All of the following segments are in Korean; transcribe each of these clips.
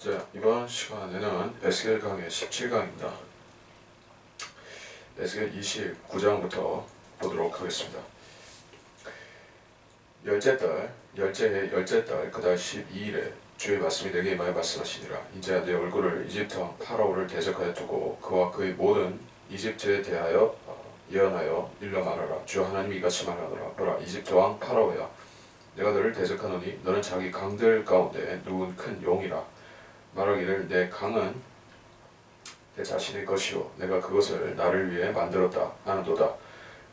자, 이번 시간에는 에스겔 강의 17강입니다. 에스겔 29장부터 보도록 하겠습니다. 열째의 열째 달 그달 12일에 주의 말씀이 내게 임하여 말씀하시니라. 이제 내 얼굴을 이집트 왕 파라오를 대적하여 두고 그와 그의 모든 이집트에 대하여 예언하여 일러 말하라. 주 하나님이 이같이 말하노라. 보라, 이집트 왕 파라오야, 내가 너를 대적하노니 너는 자기 강들 가운데 누운 큰 용이라. 말하기를 내 강은 내 자신의 것이요 내가 그것을 나를 위해 만들었다 하는도다.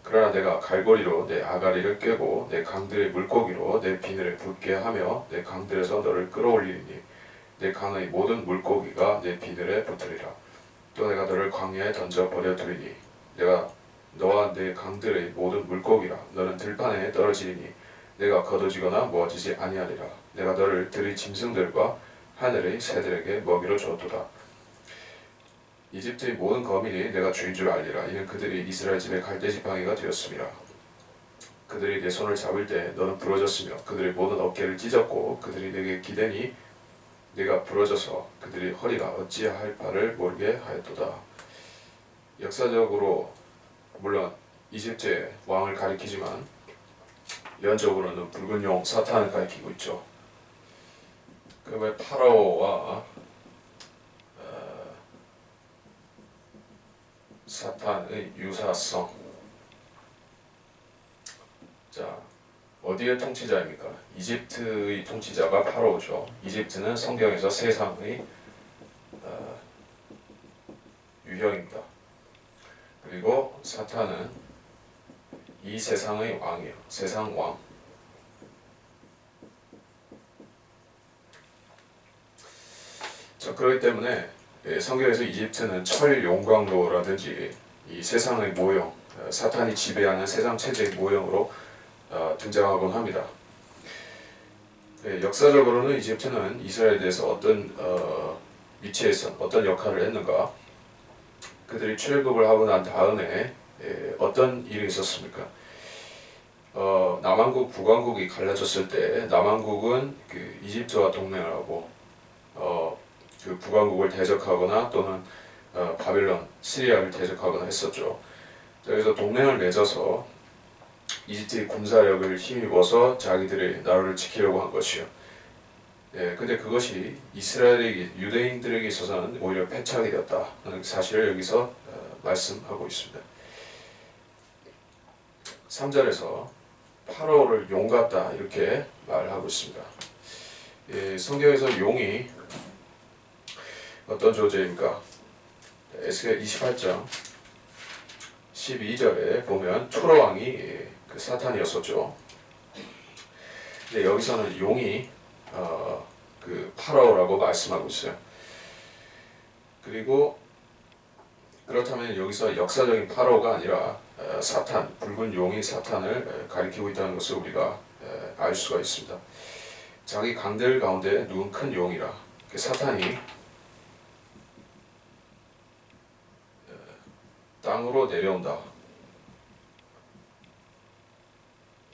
그러나 내가 갈고리로 내 아가리를 꿰고 내 강들의 물고기로 내 비늘에 붙게 하며 내 강들에서 너를 끌어올리니 내 강의 모든 물고기가 내 비늘에 붙으리라. 또 내가 너를 광야에 던져 버려두리니 내가 너와 내 강들의 모든 물고기라. 너는 들판에 떨어지리니 내가 거두지거나 모아지지 아니하리라. 내가 너를 들의 짐승들과 하늘의 새들에게 먹이로 주었도다. 이집트의 모든 거민이 내가 주인 줄 알리라. 이는 그들이 이스라엘 집의 갈대 지팡이가 되었음이라. 그들이 내 손을 잡을 때 너는 부러졌으며 그들의 모든 어깨를 찢었고 그들이 내게 기대니 내가 부러져서 그들이 허리가 어찌할 바를 모르게 하였도다. 역사적으로 물론 이집트의 왕을 가리키지만 연적으로는 붉은 용 사탄을 가리키고 있죠. 그 파라오와 사탄의 유사성. 자, 어디의 통치자입니까? 이집트의 통치자가 파라오죠. 이집트는 성경에서 세상의 유형입니다. 그리고 사탄은 이 세상의 왕이에요. 세상 왕. 자, 그렇기 때문에 성경에서 이집트는 철 용광로라든지 이 세상의 모형, 사탄이 지배하는 세상 체제의 모형으로 등장하곤 합니다. 역사적으로는 이집트는 이스라엘에 대해서 어떤 위치에서 어떤 역할을 했는가? 그들이 출애굽을 하고 난 다음에 어떤 일이 있었습니까? 남왕국, 북왕국이 갈라졌을 때 남왕국은 그 이집트와 동맹을 하고 그 북왕국을 대적하거나 또는 바벨론, 시리아를 대적하거나 했었죠. 그래서 동맹을 맺어서 이집트의 군사력을 힘입어서 자기들의 나라를 지키려고 한 것이요. 근데 그것이 이스라엘의 유대인들에게 있어서는 오히려 패착이 되었다 하는 사실을 여기서 말씀하고 있습니다. 3절에서 파라오를 용 같다 이렇게 말하고 있습니다. 성경에서 용이 어떤 존재입니까? 에스겔 28장 12절에 보면 초로왕이 그 사탄이었었죠. 근데 여기서는 용이 그 파라오라고 말씀하고 있어요. 그리고 그렇다면 여기서 역사적인 파라오가 아니라 사탄, 붉은 용이 사탄을 가리키고 있다는 것을 우리가 알 수가 있습니다. 자기 강들 가운데 누운 큰 용이라. 사탄이 땅으로 내려온다.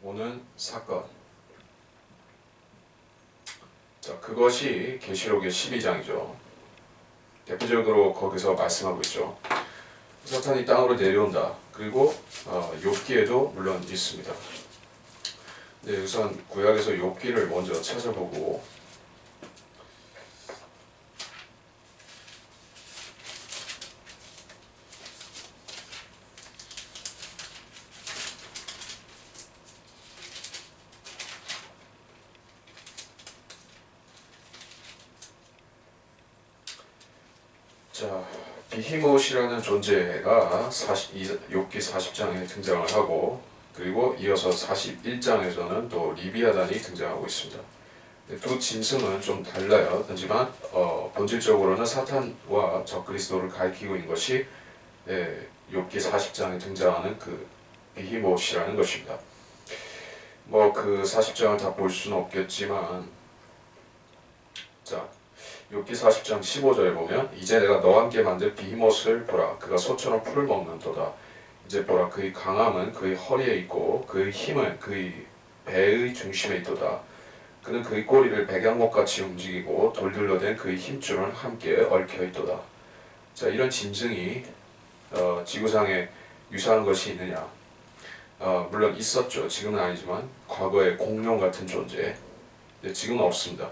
오는 사건. 자, 그것이 계시록의 12장이죠. 대표적으로 거기서 말씀하고 있죠. 사탄이 땅으로 내려온다. 그리고 욥기에도 물론 있습니다. 네, 우선 구약에서 욥기를 먼저 찾아보고 자, 비히못이라는 존재가 욥기 40장에 등장을 하고 그리고 이어서 41장에서는 또 리비아단이 등장하고 있습니다. 두 짐승은 좀 달라요. 하지만 본질적으로는 사탄과 적그리스도를 가리키고 있는 것이 욥기 40장에 등장하는 그 비히못이라는 것입니다. 뭐 그 40장을 다 볼 수는 없겠지만 자, 욥기 40장 15절에 보면 이제 내가 너와 함께 만든 비히못을 보라. 그가 소처럼 풀을 먹는도다. 이제 보라, 그의 강함은 그의 허리에 있고 그의 힘은 그의 배의 중심에 있도다. 그는 그의 꼬리를 백양목같이 움직이고 돌들로 된 그의 힘줄은 함께 얽혀있도다. 자, 이런 짐승이 지구상에 유사한 것이 있느냐? 물론 있었죠. 지금은 아니지만 과거에 공룡 같은 존재. 지금은 없습니다.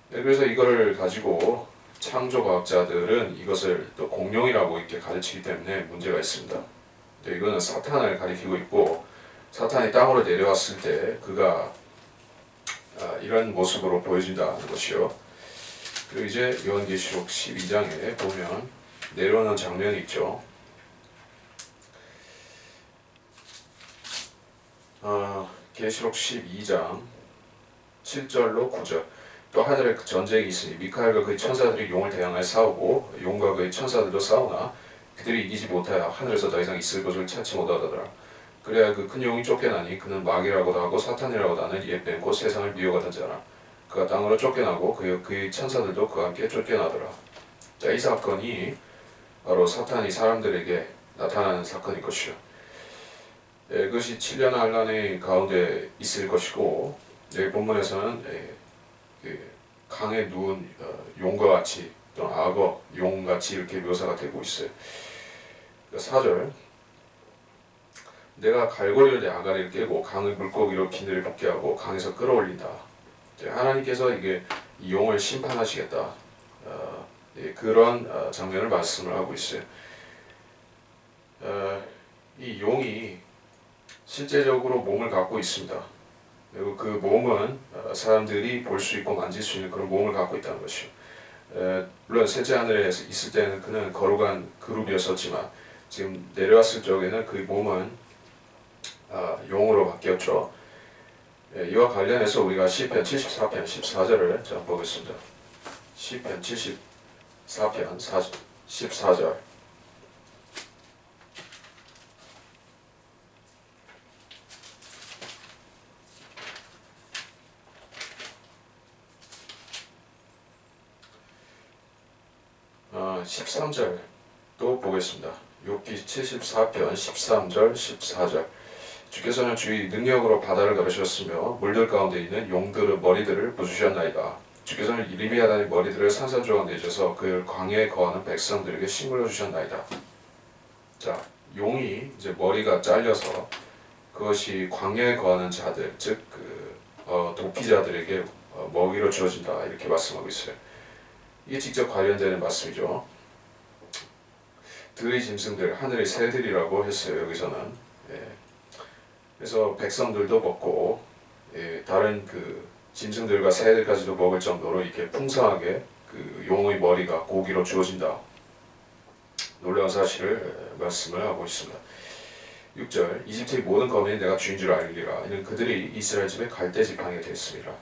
그래서 이거를 가지고 창조과학자들은 이것을 또 공룡이라고 이렇게 가르치기 때문에 문제가 있습니다. 이거는 사탄을 가리키고 있고, 사탄이 땅으로 내려왔을 때 그가 이런 모습으로 보여진다는 것이요. 그리고 이제 요한계시록 12장에 보면 내려오는 장면이 있죠. 계시록 12장 7절로 9절. 또 하늘에 전쟁이 있으니 미카엘과 그의 천사들이 용을 대항하여 싸우고 용과 그의 천사들도 싸우나 그들이 이기지 못하여 하늘에서 더 이상 있을 것을 찾지 못하더라. 그래야 그 큰 용이 쫓겨나니 그는 마귀라고도 하고 사탄이라고도 하는 옛 뱀 곧 세상을 미워하던 자라. 그가 땅으로 쫓겨나고 그의 천사들도 그와 함께 쫓겨나더라. 자, 이 사건이 바로 사탄이 사람들에게 나타나는 사건일 것이요. 그것이 7년 환란의 가운데 있을 것이고, 여기 본문에서는 강에 누운 용과 같이 또는 악어, 용같이 이렇게 묘사가 되고 있어요. 4절, 내가 갈고리를 내 아가리를 깨고 강의 물고기로 기늘을 붓게 하고 강에서 끌어올린다. 하나님께서 이게 이 용을 심판하시겠다. 그런 장면을 말씀을 하고 있어요. 이 용이 실제적으로 몸을 갖고 있습니다. 그리고 그 몸은 사람들이 볼 수 있고 만질 수 있는 그런 몸을 갖고 있다는 것이요. 물론 셋째 하늘에 있을 때는 그는 거룩한 그룹이었었지만 지금 내려왔을 적에는 그 몸은 용으로 바뀌었죠. 이와 관련해서 우리가 시편 74편 14절을 좀 보겠습니다. 시편 74편 14절. 어, 13절 또 보겠습니다. 욥기 74편 13절 14절. 주께서는 주의 능력으로 바다를 가르셨으며 물들 가운데 있는 용들의 머리들을 부수셨나이다. 주께서는 리비아단의 머리들을 산산조각 내셔서 그 광야에 거하는 백성들에게 싱글러 주셨나이다. 자, 용이 이제 머리가 잘려서 그것이 광야에 거하는 자들, 즉 도피자들에게 먹이로 주어진다 이렇게 말씀하고 있어요. 이게 직접 관련되는 말씀이죠. 들의 짐승들, 하늘의 새들이라고 했어요. 여기서는. 그래서 백성들도 먹고 다른 그 짐승들과 새들까지도 먹을 정도로 이렇게 풍성하게 그 용의 머리가 고기로 주어진다. 놀라운 사실을 말씀을 하고 있습니다. 6절, 이집트의 모든 거민이 내가 주인 줄 알리라. 이는 그들이 이스라엘 집의 갈대 지팡이가 됐습니다.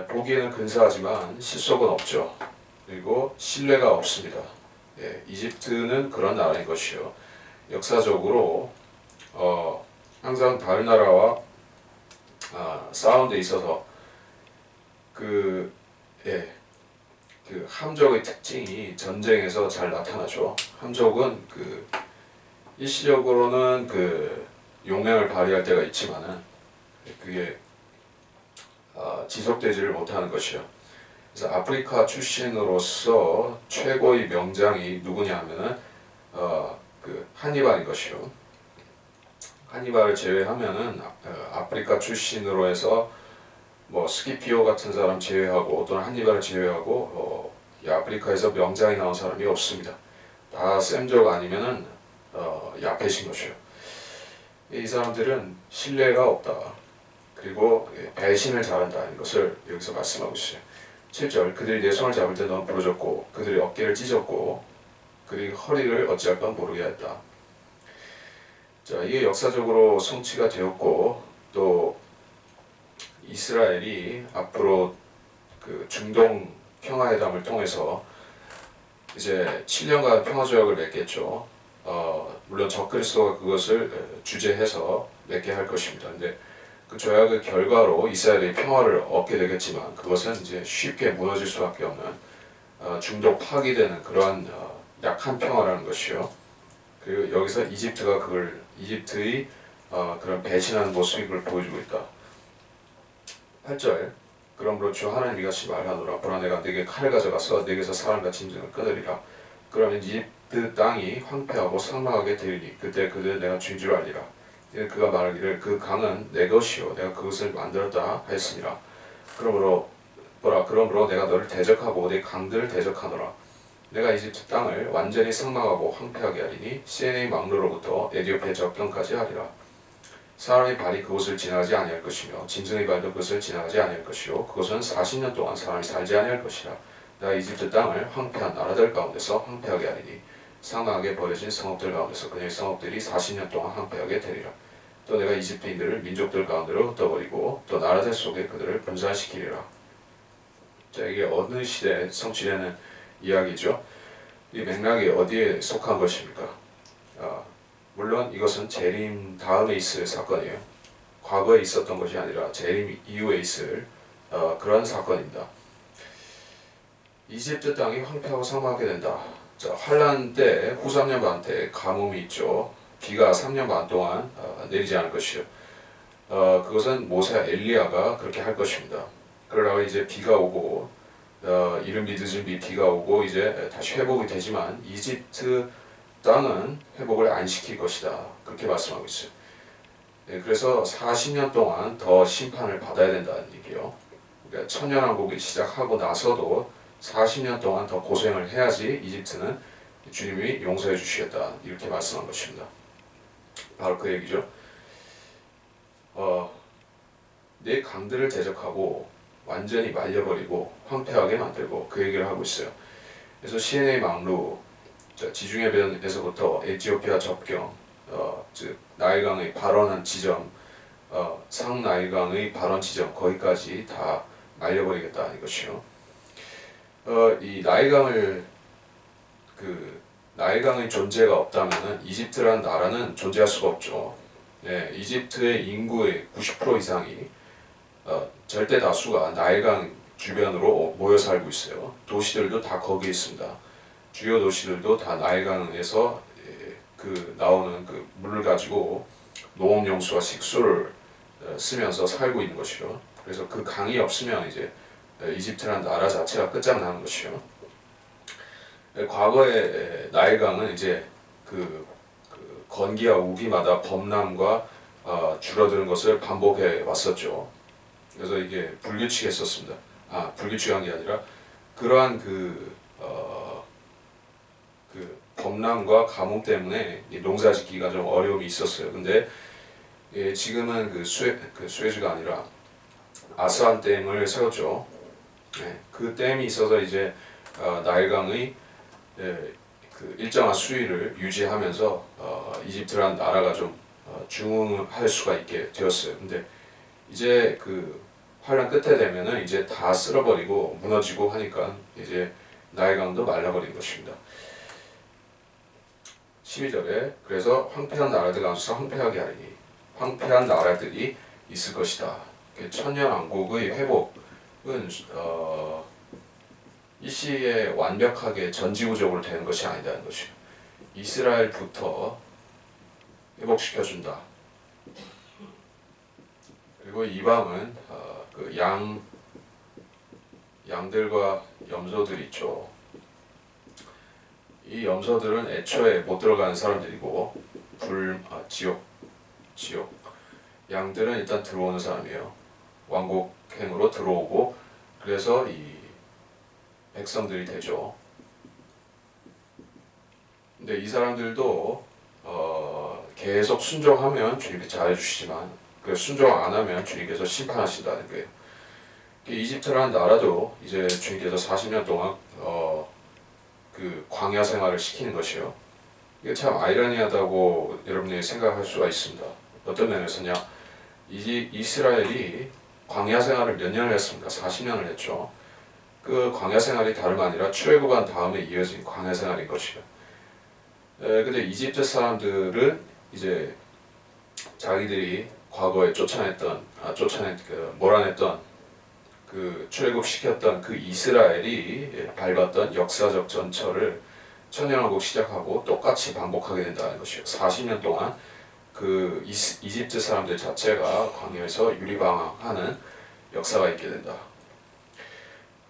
보기에는 근사하지만 실속은 없죠. 그리고 신뢰가 없습니다. 이집트는 그런 나라인 것이요. 역사적으로 항상 다른 나라와 싸운 데 있어서 그 함족의 특징이 전쟁에서 잘 나타나죠. 함족은 일시적으로는 용맹을 발휘할 때가 있지만은 그게 지속되지를 못하는 것이요. 그래서 아프리카 출신으로서 최고의 명장이 누구냐 하면은 한니발인 것이요. 한니발을 제외하면은 아프리카 출신으로 해서 뭐 스키피오 같은 사람 제외하고 또는 한니발을 제외하고 이 아프리카에서 명장이 나온 사람이 없습니다. 다 샘족 아니면은 야페신 것이요. 이 사람들은 신뢰가 없다. 그리고 배신을 잘한다. 이것을 여기서 말씀하고 있어요. 7절, 그들이 내 손을 잡을 때 넌 부러졌고 그들이 어깨를 찢었고 그들이 허리를 어찌할 건 모르게 했다. 자, 이게 역사적으로 성취가 되었고 또 이스라엘이 앞으로 중동 평화회담을 통해서 이제 7년간 평화조약을 맺겠죠. 물론 적그리스도가 그것을 주재해서 맺게 할 것입니다. 근데 그 조약의 결과로 이스라엘이 평화를 얻게 되겠지만 그것은 이제 쉽게 무너질 수밖에 없는 중도 파기되는 그러한 약한 평화라는 것이요. 그리고 여기서 이집트의 그런 배신하는 모습이 그걸 보여주고 있다. 8절 그러므로 주 하나님이 같이 말하노라 보라 내가 네게 칼을 가져가서 네게서 사람과 짐승을 끊으리라 그러면 이집트 땅이 황폐하고 삭막하게 되리니 그때 그들 내가 주인 줄 알리라 그가 말하기를 그 강은 내 것이요 내가 그것을 만들었다 하였으니라 그러므로 내가 너를 대적하고 네 강들을 대적하노라 내가 이집트 땅을 완전히 삭막하고 황폐하게 하리니 시내의 망로로부터 에디오피아 적경까지 하리라 사람의 발이 그곳을 지나가지 아니할 것이며 짐승의 발도 그것을 지나가지 아니할 것이요 그것은 40년 동안 사람이 살지 아니할 것이라 내가 이집트 땅을 황폐한 나라들 가운데서 황폐하게 하리니 삭막하게 버려진 성읍들 가운데서 그녀의 성읍들이 40년 동안 황폐하게 되리라 또 내가 이집트인들을 민족들 가운데로 흩어버리고 또 나라들 속에 그들을 분산시키리라. 자, 이게 어느 시대에 성취되는 이야기죠. 이 맥락이 어디에 속한 것입니까? 물론 이것은 재림 다음에 있을 사건이에요. 과거에 있었던 것이 아니라 재림 이후에 있을 그런 사건입니다. 이집트 땅이 황폐하고 삭막하게 된다. 자, 환란 때 후 3년 반 때 가뭄이 있죠. 비가 3년 반 동안 내리지 않을 것이요. 그것은 모세와 엘리야가 그렇게 할 것입니다. 그러다가 이제 비가 오고 이른비 늦은비 비가 오고 이제 다시 회복이 되지만 이집트 땅은 회복을 안 시킬 것이다. 그렇게 말씀하고 있어요. 네, 그래서 40년 동안 더 심판을 받아야 된다는 얘기요. 그러니까 천년왕국이 시작하고 나서도 40년 동안 더 고생을 해야지 이집트는 주님이 용서해 주시겠다. 이렇게 말씀한 것입니다. 바로 그 얘기죠. 내 강들을 대적하고 완전히 말려버리고 황폐하게 만들고 그 얘기를 하고 있어요. 그래서 시내의 망루, 지중해변에서부터 에티오피아 접경, 즉 나일강의 발원한 지점, 상나일강의 발원 지점 거기까지 다 말려버리겠다 이것이요. 이 나일강의 존재가 없다면은 이집트라는 나라는 존재할 수가 없죠. 네, 이집트의 인구의 90% 이상이 절대 다수가 나일강 주변으로 모여 살고 있어요. 도시들도 다 거기에 있습니다. 주요 도시들도 다 나일강에서 나오는 그 물을 가지고 농업용수와 식수를 쓰면서 살고 있는 것이요. 그래서 그 강이 없으면 이제 이집트라는 나라 자체가 끝장나는 것이요. 과거에 나일강은 이제 건기와 우기마다 범람과 줄어드는 것을 반복해 왔었죠. 그래서 이게 불규칙했었습니다. 불규칙한 게 아니라 그러한 범람과 가뭄 때문에 농사짓기가 좀 어려움이 있었어요. 근데 지금은 수에즈가 아니라 아스완 댐을 세웠죠. 그 댐이 있어서 이제 나일강의 일정한 수위를 유지하면서 이집트라는 나라가 좀 중흥할 수가 있게 되었어요. 근데 이제 환란 끝에 되면은 이제 다 쓸어버리고 무너지고 하니까 이제 나일강도 말라버린 것입니다. 12절에 그래서 황폐한 나라들 가운데서 황폐하게 하리니 황폐한 나라들이 있을 것이다. 천년왕국의 회복은 이 시기에 완벽하게 전지구적으로 되는 것이 아니다는 것이요. 이스라엘부터 회복시켜준다. 그리고 이방은 양들과 염소들 있죠. 이 염소들은 애초에 못 들어가는 사람들이고 지옥. 양들은 일단 들어오는 사람이에요. 왕국행으로 들어오고 그래서 이 백성들이 되죠. 근데 이 사람들도 계속 순종하면 주님이 잘해주시지만 순종 안 하면 주님께서 심판하신다는 거예요. 이집트라는 나라도 이제 주님께서 40년 동안 광야 생활을 시키는 것이요. 이게 참 아이러니하다고 여러분이 생각할 수가 있습니다. 어떤 면에서냐? 이스라엘이 광야 생활을 몇 년을 했습니까? 40년을 했죠. 그 광야 생활이 다름 아니라 출애굽한 다음에 이어진 광야 생활인 것이요. 근데 이집트 사람들은 이제 자기들이 과거에 몰아냈던 출애굽시켰던 이스라엘이 밟았던 역사적 전철을 천년왕국 시작하고 똑같이 반복하게 된다는 것이요. 40년 동안 이집트 사람들 자체가 광야에서 유리방황하는 역사가 있게 된다.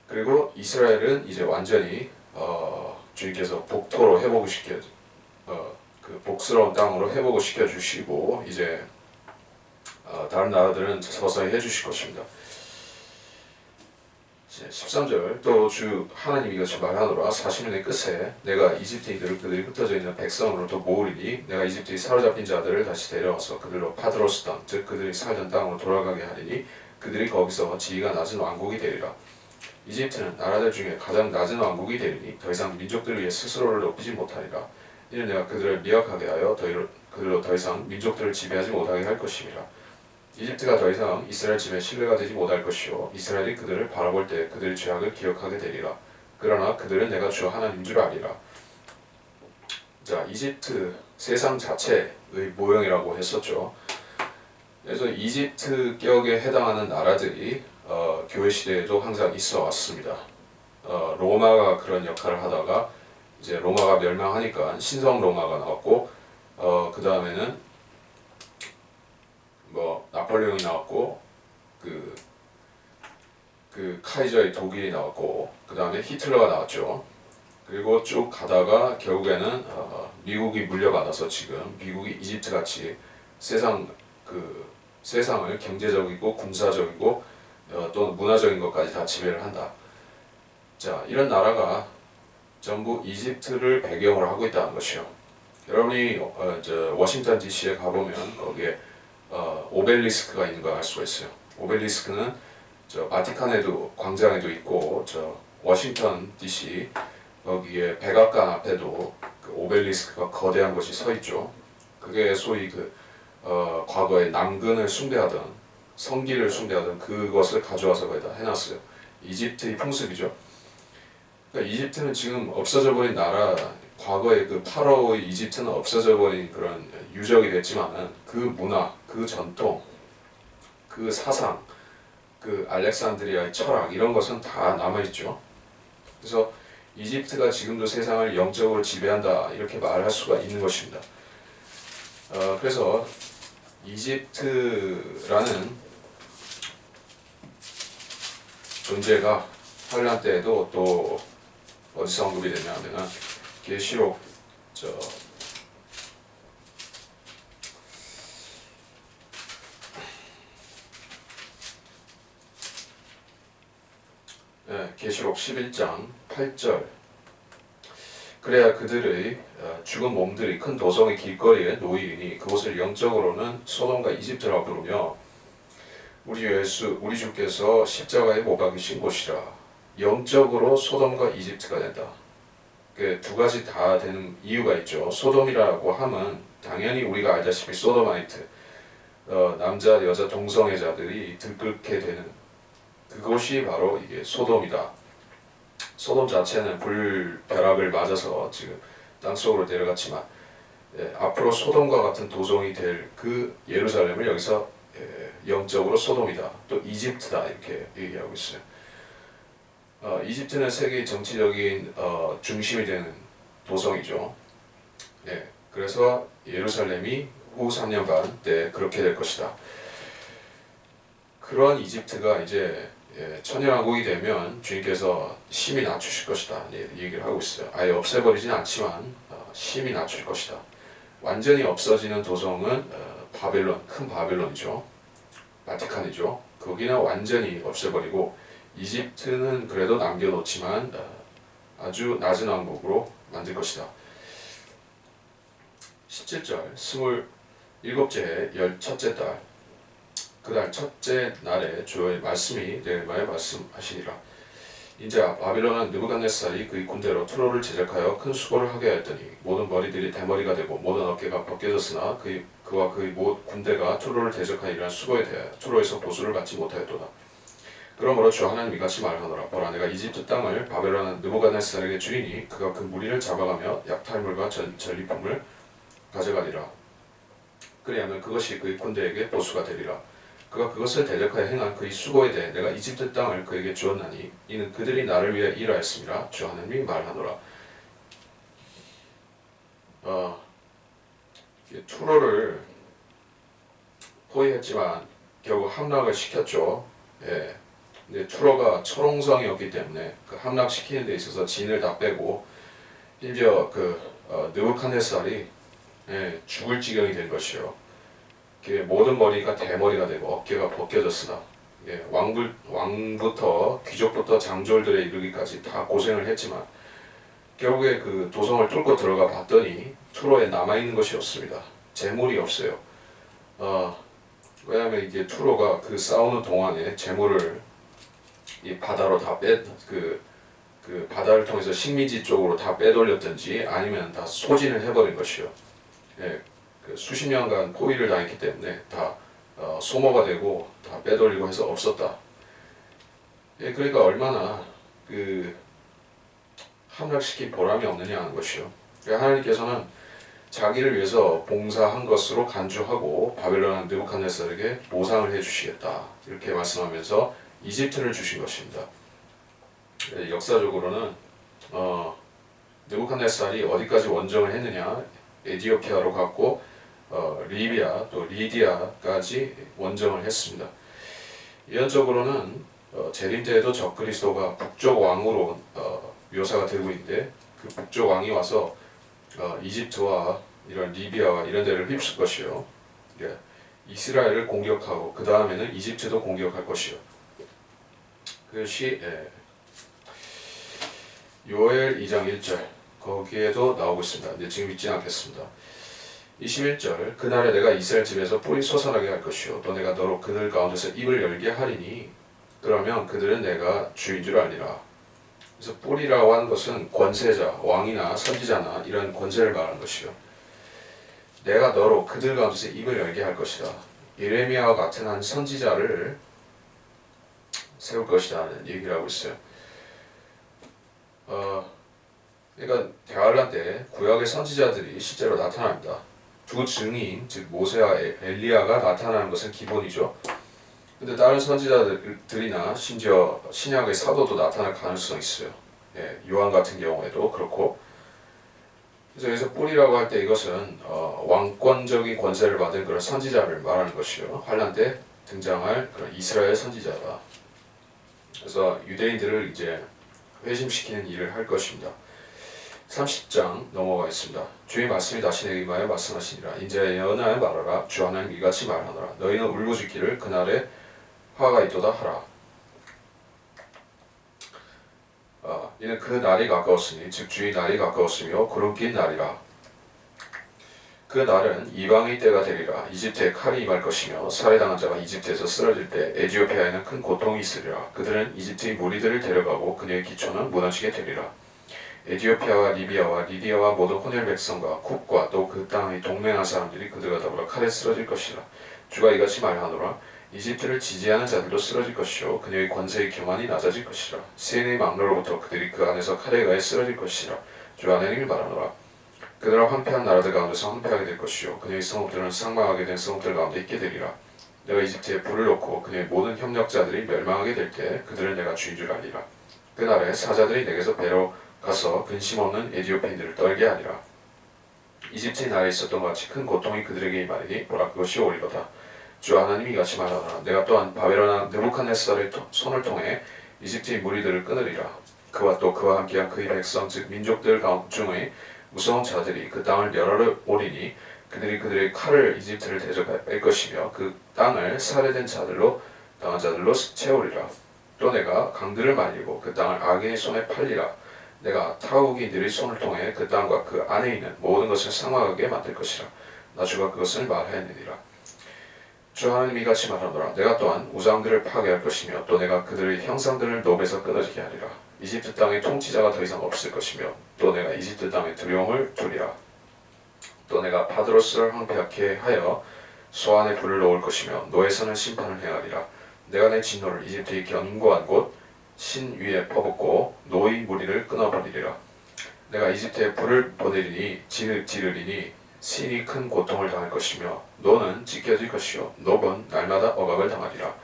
그리고 이스라엘은 이제 완전히 주님께서 복토로 회복을 그 복스러운 땅으로 회복을 시켜주시고 이제 다른 나라들은 서서히 해주실 것입니다. 13절 또 주 하나님이 이같이 말하노라 40년의 끝에 내가 이집트인들을 그들이 흩어져 있는 백성으로 또 모으리니 내가 이집트에 사로잡힌 자들을 다시 데려와서 그들로 파드로스 땅 즉 그들이 살던 땅으로 돌아가게 하리니 그들이 거기서 지위가 낮은 왕국이 되리라. 이집트는 나라들 중에 가장 낮은 왕국이 되리니 더 이상 민족들을 위해 스스로를 높이지 못하리라. 이는 내가 그들을 미약하게 하여 그들로 더 이상 민족들을 지배하지 못하게 할 것임이라. 이집트가 더 이상 이스라엘 집에 신뢰가 되지 못할 것이요 이스라엘이 그들을 바라볼 때 그들의 죄악을 기억하게 되리라. 그러나 그들은 내가 주 하나님인 줄 아리라. 자, 이집트 세상 자체의 모형이라고 했었죠. 그래서 이집트 격에 해당하는 나라들이 교회 시대에도 항상 있어 왔습니다. 로마가 그런 역할을 하다가 이제 로마가 멸망하니까 신성 로마가 나왔고 그 다음에는 뭐 나폴레옹이 나왔고 그 카이저의 독일이 나왔고 그 다음에 히틀러가 나왔죠. 그리고 쭉 가다가 결국에는 미국이 물려받아서 지금 미국이 이집트 같이 세상을 경제적이고 군사적이고 또 문화적인 것까지 다 지배를 한다. 자, 이런 나라가 전부 이집트를 배경으로 하고 있다는 것이요. 여러분이 워싱턴 DC에 가보면 거기에 오벨리스크가 있는 거 알 수가 있어요. 오벨리스크는 바티칸에도 광장에도 있고 워싱턴 DC 거기에 백악관 앞에도 그 오벨리스크가 거대한 것이 서 있죠. 그게 소위 과거에 남근을 숭배하던 성기를 숭배하던 그것을 가져와서 거기다 해놨어요. 이집트의 풍습이죠. 그러니까 이집트는 지금 없어져 버린 나라, 과거에 그 파라오의 이집트는 없어져 버린 그런 유적이 됐지만은 그 문화, 그 전통, 그 사상, 그 알렉산드리아의 철학 이런 것은 다 남아있죠. 그래서 이집트가 지금도 세상을 영적으로 지배한다 이렇게 말할 수가 있는 것입니다. 그래서 이집트라는 존재가 환란 때에도 또 어디서 언급이 되냐 하면은 계시록 계시록 11장 8절 그래야 그들의 죽은 몸들이 큰 도성의 길거리에 놓이니 그곳을 영적으로는 소돔과 이집트라 부르며 우리 주께서 십자가에 못 박이신 곳이라. 영적으로 소돔과 이집트가 된다. 두 가지 다 되는 이유가 있죠. 소돔이라고 하면 당연히 우리가 알다시피 소도마이트 남자 여자 동성애자들이 들끓게 되는 그곳이 바로 이게 소돔이다. 소돔 자체는 불벼락을 맞아서 지금 땅속으로 내려갔지만 앞으로 소돔과 같은 도성이 될 그 예루살렘을 여기서 영적으로 소돔이다. 또 이집트다 이렇게 얘기하고 있어요. 이집트는 세계 정치적인 중심이 되는 도성이죠. 그래서 예루살렘이 후 3년 반 때 그렇게 될 것이다. 그런 이집트가 이제 천년왕국이 되면 주님께서 심히 낮추실 것이다 얘기를 하고 있어요. 아예 없애버리진 않지만 심히 낮출 것이다. 완전히 없어지는 도성은 바벨론, 큰 바벨론이죠. 바티칸이죠. 거기는 완전히 없애버리고 이집트는 그래도 남겨놓지만 아주 낮은 왕국으로 만들 것이다. 17절 27째 열 첫째 달 그달 첫째 날에 주의 말씀이 내게 말씀하시니라. 이제 바빌론은 느부갓네살이 그의 군대로 트로를 제작하여 큰 수고를 하게 하였더니 모든 머리들이 대머리가 되고 모든 어깨가 벗겨졌으나 그와 그의 군대가 트로를 대적하니라 수고에 대하여 트로에서 보수를 받지 못하였도다. 그러므로 주 하나님이 같이 말하노라. 보라 내가 이집트 땅을 바벨론 느부갓네살에게 주리니 그가 그 무리를 잡아가며 약탈물과 전리품을 가져가리라. 그리하면 그것이 그의 군대에게 보수가 되리라. 그가 그것을 대적하여 행한 그의 수고에 대해 내가 이집트 땅을 그에게 주었나니 이는 그들이 나를 위해 일하였음이라. 주 하나님이 말하노라. 투로를 포위했지만 결국 함락을 시켰죠. 예. 근데 투로가 철옹성이었기 때문에 그 함락시키는 데 있어서 진을 다 빼고 심지어 느부갓네살이 예, 죽을 지경이 된 것이요. 모든 머리가 대머리가 되고 어깨가 벗겨졌으나 예, 왕부터 귀족부터 장졸들에 이르기까지 다 고생을 했지만 결국에 그 도성을 뚫고 들어가 봤더니 투로에 남아있는 것이 없습니다. 재물이 없어요. 왜냐하면 이게 투로가 그 싸우는 동안에 재물을 이 바다로 그 바다를 통해서 식민지 쪽으로 다 빼돌렸든지 아니면 다 소진을 해버린 것이요. 예, 그 수십 년간 포위를 당했기 때문에 다 소모가 되고 다 빼돌리고 해서 없었다. 예, 그러니까 얼마나 그 함락시킨 보람이 없느냐 하는 것이요. 그러니까 하나님께서는 자기를 위해서 봉사한 것으로 간주하고 바벨론 느부갓네살에게 보상을 해주시겠다 이렇게 말씀하면서 이집트를 주신 것입니다. 예, 역사적으로는 느부갓네살이 어디까지 원정을 했느냐 에디오피아로 갔고 리비아 또 리디아까지 원정을 했습니다. 이론적으로는 재림 때에도 적그리스도가 북쪽 왕으로 묘사가 되고 있는데 그 북쪽 왕이 와서 이집트와 이런 리비아와 이런 데를 휩쓸 것이요. 예, 이스라엘을 공격하고 그 다음에는 이집트도 공격할 것이요. 그것이 요엘 2장 1절 거기에도 나오고 있습니다. 근데 지금 읽지 않겠습니다. 21절 그날에 내가 이스라엘 집에서 뿔이 솟아나게 할 것이요 또 내가 너로 그들 가운데서 입을 열게 하리니 그러면 그들은 내가 주인 줄 아니라. 그래서 뿔이라고 하는 것은 권세자, 왕이나 선지자나 이런 권세를 말하는 것이요. 내가 너로 그들 가운데서 입을 열게 할 것이다. 예레미야와 같은 한 선지자를 세울 것이다 하는 얘기를 하고 있어요. 그러니까 대환란 때 구약의 선지자들이 실제로 나타납니다. 두 증인, 즉 모세와 엘리야가 나타나는 것은 기본이죠. 근데 다른 선지자들이나 심지어 신약의 사도도 나타날 가능성이 있어요. 예, 요한 같은 경우에도 그렇고. 그래서 여기서 뿔이라고 할 때 이것은 왕권적인 권세를 받은 그런 선지자를 말하는 것이요. 환란 때 등장할 그런 이스라엘 선지자다. 그래서 유대인들을 이제 회심시키는 일을 할 것입니다. 30장 넘어가겠습니다. 주의 말씀이 다시 내게 임하여 말씀하시니라. 인자야 예언하여 말하라. 주 하나님 이같이 말하노라. 너희는 울부짖기를 그날에 화가 있도다 하라. 이는 그 날이 가까웠으니 즉 주의 날이 가까웠으며 구름 낀 날이라. 그 날은 이방의 때가 되리라. 이집트에 칼이 임할 것이며 살해당한 자가 이집트에서 쓰러질 때 에티오피아에는 큰 고통이 있으리라. 그들은 이집트의 무리들을 데려가고 그녀의 기초는 무너지게 되리라. 에티오피아와 리비아와 리디아와 모든 호넬 백성과 쿱과 또 그 땅의 동맹한 사람들이 그들과 더불어 칼에 쓰러질 것이라. 주가 이같이 말하노라. 이집트를 지지하는 자들도 쓰러질 것이요 그녀의 권세의 교만이 낮아질 것이라. 세인의 막로로부터 그들이 그 안에서 칼에 의해 쓰러질 것이라. 주 하나님이 말하노라. 그들은 황폐한 나라들 가운데서 황폐하게 될 것이요 그녀의 성읍들은 삭망하게 된 성읍들 가운데 있게 되리라. 내가 이집트에 불을 놓고 그녀의 모든 협력자들이 멸망하게 될 때 그들은 내가 주인 줄 알리라. 그날에 사자들이 내게서 배로 가서 근심 없는 에티오피인들을 떨게 하리라. 이집트의 나라에 있었던 것 같이 큰 고통이 그들에게 임하리니 보라 그것이 오리로다. 주 하나님이 이같이 말하노라. 내가 또한 바벨론 느부갓네살의 손을 통해 이집트의 무리들을 끊으리라. 그와 또 그와 함께한 그의 백성 즉 민족들 중의 무서운 자들이 그 땅을 멸하러 오리니 그들이 그들의 칼을 이집트를 대적하여 뺄 것이며 그 땅을 살해된 자들로 당한 자들로 채우리라. 또 내가 강들을 말리고 그 땅을 악인의 손에 팔리라. 내가 타국인들의 손을 통해 그 땅과 그 안에 있는 모든 것을 상하게 만들 것이라. 나 주가 그것을 말하였느니라. 주 하나님이 같이 말하노라. 내가 또한 우상들을 파괴할 것이며 또 내가 그들의 형상들을 노베서 끊어지게 하리라. 이집트 땅에 통치자가 더 이상 없을 것이며 또 내가 이집트 땅에 두려움을 두리라. 또 내가 파드로스를 황폐하게 하여 소안에 불을 놓을 것이며 노에서는 심판을 행하리라. 내가 내 진노를 이집트의 견고한 곳 신 위에 퍼붓고 노의 무리를 끊어버리리라. 내가 이집트에 불을 보내리니 지르리니 신이 큰 고통을 당할 것이며 노는 찢겨질 것이요 녹은 날마다 억압을 당하리라.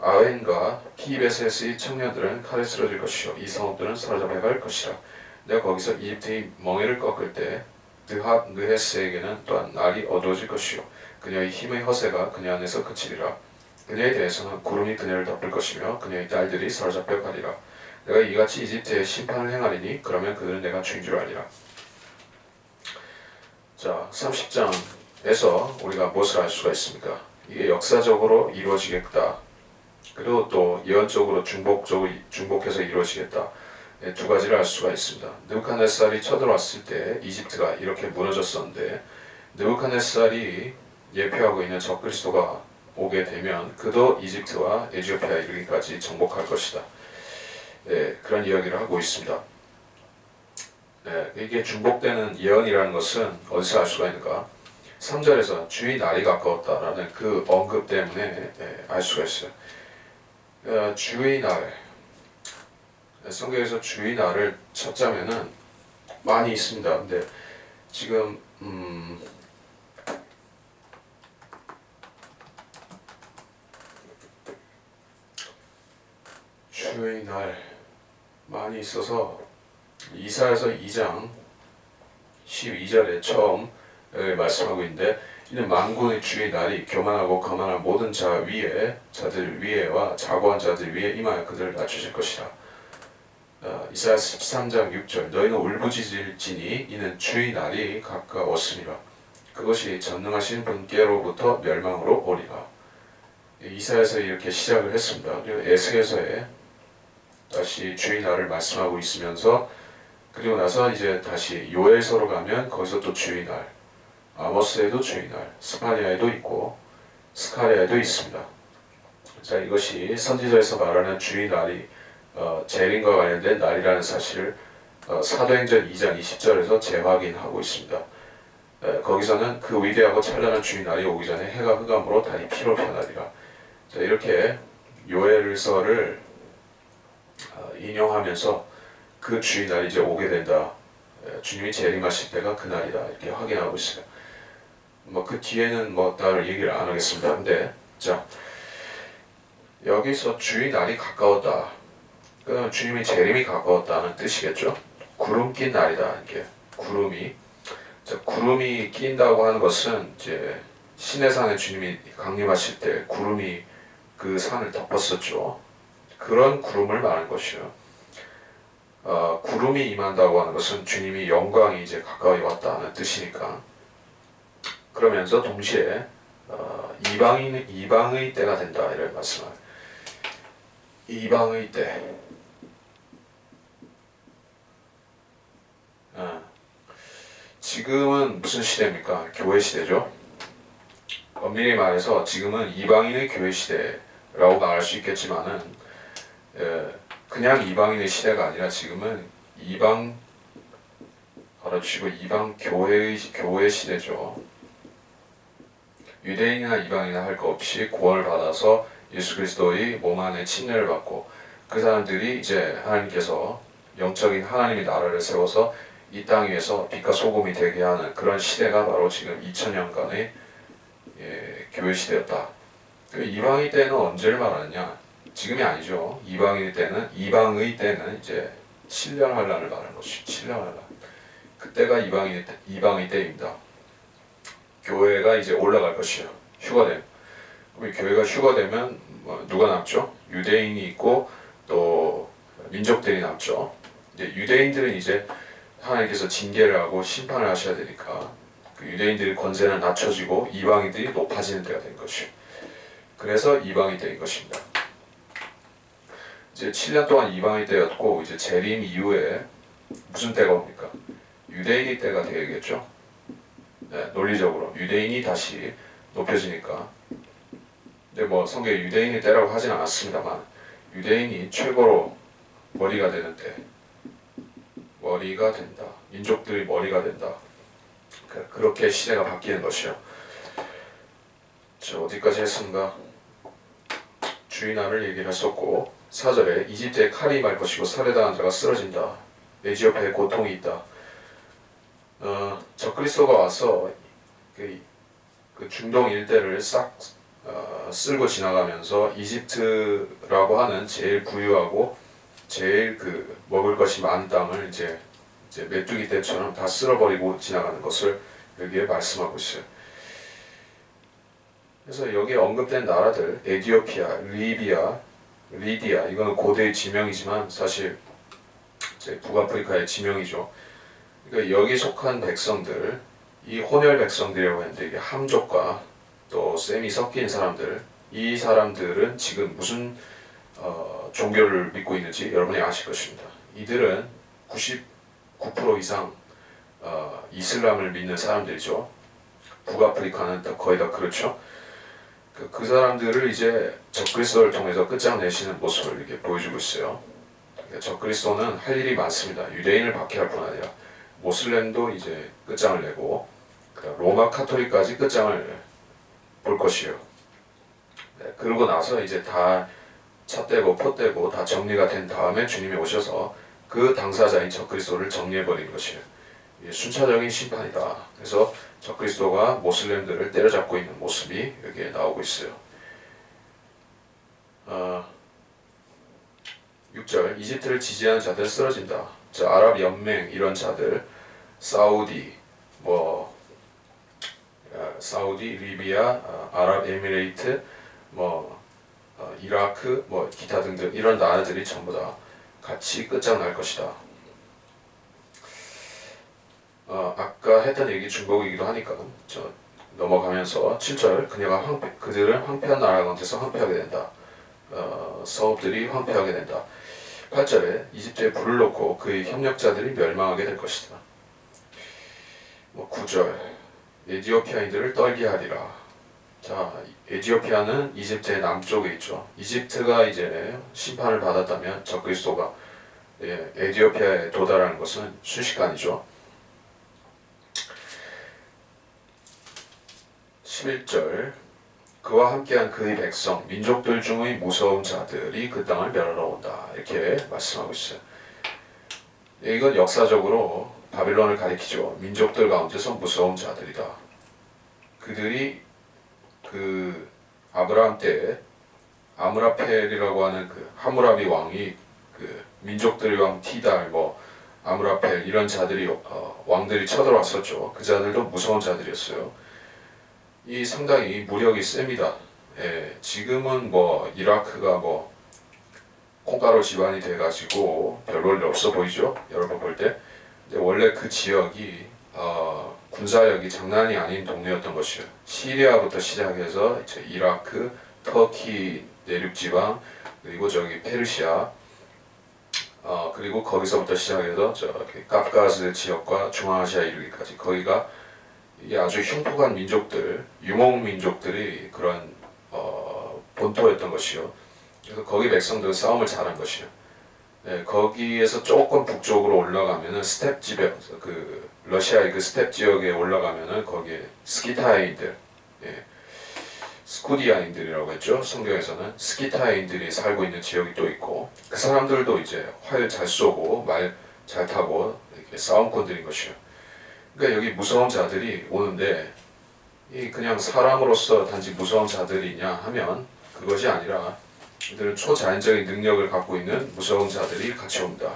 아웬과 피베셋의 청년들은 칼에 쓰러질 것이요 이 성읍들은 사로잡혀 갈 것이라. 내가 거기서 이집트의 멍에를 꺾을 때 느헤스에게는 또한 날이 어두워질 것이요 그녀의 힘의 허세가 그녀 안에서 그치리라. 그녀에 대해서는 구름이 그녀를 덮을 것이며 그녀의 딸들이 사로잡혀 가리라. 내가 이같이 이집트에 심판을 행하리니 그러면 그들은 내가 주인 줄 알리라. 자, 30장에서 우리가 무엇을 알 수가 있습니까? 이게 역사적으로 이루어지겠다. 그리고 또 예언적으로 중복해서 이루어지겠다. 두 가지를 알 수가 있습니다. 느부갓네살이 쳐들어왔을 때 이집트가 이렇게 무너졌었는데 느부갓네살이 예표하고 있는 적그리스도가 오게 되면 그도 이집트와 에티오피아에 이르기까지 정복할 것이다. 그런 이야기를 하고 있습니다. 이게 중복되는 예언이라는 것은 어디서 알 수가 있는가? 3절에서 주의 날이 가까웠다라는 그 언급 때문에 알 수가 있어요. 주의 날, 성경에서 주의 날을 찾자면은 많이 있습니다. 근데 지금 주의 날 많이 있어서 이사야서 2장 12절에 처음 말씀하고 있는데 이는 만군의 주의 날이 교만하고 거만한 모든 자들 위에와 자고한 자들 위에 임하여 그들을 낮추실 것이라. 이사야 13장 6절 너희는 울부짖을지니 이는 주의 날이 가까웠습니다. 그것이 전능하신 분께로부터 멸망으로 오리라. 이사야서 이렇게 시작을 했습니다. 그리고 에스겔서에 다시 주의 날을 말씀하고 있으면서 그리고 나서 이제 다시 요엘서로 가면 거기서 또 주의 날, 아모스에도 주의 날, 스파니아에도 있고 스가랴에도 있습니다. 자, 이것이 선지서에서 말하는 주의 날이 재림과 관련된 날이라는 사실을 사도행전 2장 20절에서 재확인하고 있습니다. 거기서는 그 위대하고 찬란한 주의 날이 오기 전에 해가 흑암으로 달이 피로 변하리라. 자, 이렇게 요엘서를 인용하면서 그 주의 날이 이제 오게 된다. 주님이 재림하실 때가 그날이다. 이렇게 확인하고 있어요. 그 뒤에는 다른 얘기를 안 하겠습니다. 근데 자, 여기서 주의 날이 가까웠다. 그러면 주님의 재림이 가까웠다는 뜻이겠죠. 구름 낀 날이다. 이렇게 구름이 낀다고 하는 것은 이제 시내산에 주님이 강림하실 때 구름이 그 산을 덮었었죠. 그런 구름을 말하는 것이요. 구름이 임한다고 하는 것은 주님이 영광이 이제 가까이 왔다는 뜻이니까. 그러면서 동시에 이방의 때가 된다 이런 말씀을. 이방의 때. 지금은 무슨 시대입니까? 교회 시대죠. 엄밀히 말해서 지금은 이방인의 교회 시대라고 말할 수 있겠지만은 그냥 이방인의 시대가 아니라 지금은 이방 교회 시대죠. 유대인이나 이방인이나 할 것 없이 구원을 받아서 예수 그리스도의 몸 안에 침례를 받고 그 사람들이 이제 하나님께서 영적인 하나님의 나라를 세워서 이 땅 위에서 빛과 소금이 되게 하는 그런 시대가 바로 지금 2000년간의 교회 시대였다. 이방의 때는 언제를 말하느냐? 지금이 아니죠. 이방의 때는 이제 7년 환란을 말하는 것이죠. 7년 환란. 그때가 이방의 때입니다. 교회가 이제 올라갈 것이요. 휴가되면. 우리 교회가 휴가되면 누가 남죠? 유대인이 있고 또 민족들이 남죠. 이제 유대인들은 이제 하나님께서 징계를 하고 심판을 하셔야 되니까 그 유대인들의 권세는 낮춰지고 이방인들이 높아지는 때가 된 것이요. 그래서 이방의 때인 것입니다. 이제 7년 동안 이방의 때였고 이제 재림 이후에 무슨 때가 옵니까? 유대인의 때가 되겠죠. 논리적으로 유대인이 다시 높여지니까. 근데 성경에 유대인의 때라고 하진 않았습니다만 유대인이 최고로 머리가 되는 때, 머리가 된다. 민족들이 머리가 된다. 그렇게 시대가 바뀌는 것이요. 자, 어디까지 했습니까? 주의 날을 얘기를 했었고 4절에 이집트에 칼이 말 것이고 살해당한 자가 쓰러진다. 에티오피아에 고통이 있다. 적그리스도가 와서 그 중동 일대를 싹 쓸고 지나가면서 이집트라고 하는 제일 부유하고 제일 먹을 것이 많은 땅을 이제 메뚜기 떼처럼 다 쓸어버리고 지나가는 것을 여기에 말씀하고 있어요. 그래서 여기에 언급된 나라들 에디오피아, 리디아 이거는 고대의 지명이지만 사실 이제 북아프리카의 지명이죠. 그러니까 여기 속한 백성들, 이 혼혈 백성들이라고 했는데 이게 함족과 또 셈이 섞인 사람들, 이 사람들은 지금 무슨 종교를 믿고 있는지 여러분이 아실 것입니다. 이들은 99% 이상 이슬람을 믿는 사람들이죠. 북아프리카는 거의 다 그렇죠. 그 사람들을 이제 적그리스도를 통해서 끝장내시는 모습을 이렇게 보여주고 있어요. 그러니까 적그리스도는 할 일이 많습니다. 유대인을 박해할 뿐 아니라 모슬렘도 이제 끝장을 내고 로마 카톨릭까지 끝장을 볼 것이에요. 네, 그러고 나서 이제 다 찻대고 포대고 다 정리가 된 다음에 주님이 오셔서 그 당사자인 적그리스도를 정리해버리는 것이에요. 이게 순차적인 심판이다. 그래서 적그리스도가 모슬렘들을 때려잡고 있는 모습이 여기에 나오고 있어요. 6절 이집트를 지지하는 자들은 쓰러진다. 자, 아랍 연맹 이런 자들 사우디 사우디, 리비아, 아랍에미레이트, 이라크, 기타 등등 이런 나라들이 전부 다 같이 끝장날 것이다. 아까 했던 얘기 중복이기도 하니까 넘어가면서 7절 그들은 황폐한 나라 가운데서 황폐하게 된다. 성읍들이 황폐하게 된다. 8절에 이집트에 불을 놓고 그의 협력자들이 멸망하게 될 것이다. 9절 에디오피아인들을 떨게 하리라. 자, 에디오피아는 이집트의 남쪽에 있죠. 이집트가 이제 심판을 받았다면 적그리스도가 에디오피아에 도달하는 것은 순식간이죠. 11절 그와 함께한 그의 백성 민족들 중의 무서운 자들이 그 땅을 멸하러 온다. 이렇게 말씀하고 있어요. 이건 역사적으로 바빌론을 가리키죠. 민족들 가운데서 무서운 자들이다. 그들이 그 아브라함 때 아므라펠이라고 하는 그 하무라비 왕이 그 민족들의 왕 티달 아므라펠 이런 자들이 왕들이 쳐들어왔었죠. 그 자들도 무서운 자들이었어요. 이 상당히 무력이 셉니다. 지금은 이라크가 콩가루 집안이 돼가지고 별 볼일 없어 보이죠? 여러분 볼 때. 근데 원래 그 지역이 군사력이 장난이 아닌 동네였던 것이에요. 시리아부터 시작해서 이제 이라크, 터키 내륙지방, 그리고 저기 페르시아, 그리고 거기서부터 시작해서 저기 카카스 지역과 중앙아시아 이르기까지 거기가 이게 아주 흉폭한 민족들, 유목 민족들이 그런 본토였던 것이요. 그래서 거기 백성들은 싸움을 잘한 것이요. 네, 거기에서 조금 북쪽으로 올라가면은 스텝 지역, 그 러시아의 그 스텝 지역에 올라가면은 거기에 스키타인들, 스쿠디아인들이라고 했죠. 성경에서는 스키타인들이 살고 있는 지역이 또 있고 그 사람들도 이제 활 잘 쏘고 말 잘 타고 이렇게 싸움꾼들인 것이요. 그러니까 여기 무서운 자들이 오는데 이 그냥 사람으로서 단지 무서운 자들이냐 하면 그것이 아니라 이들은 초자연적인 능력을 갖고 있는 무서운 자들이 같이 옵니다.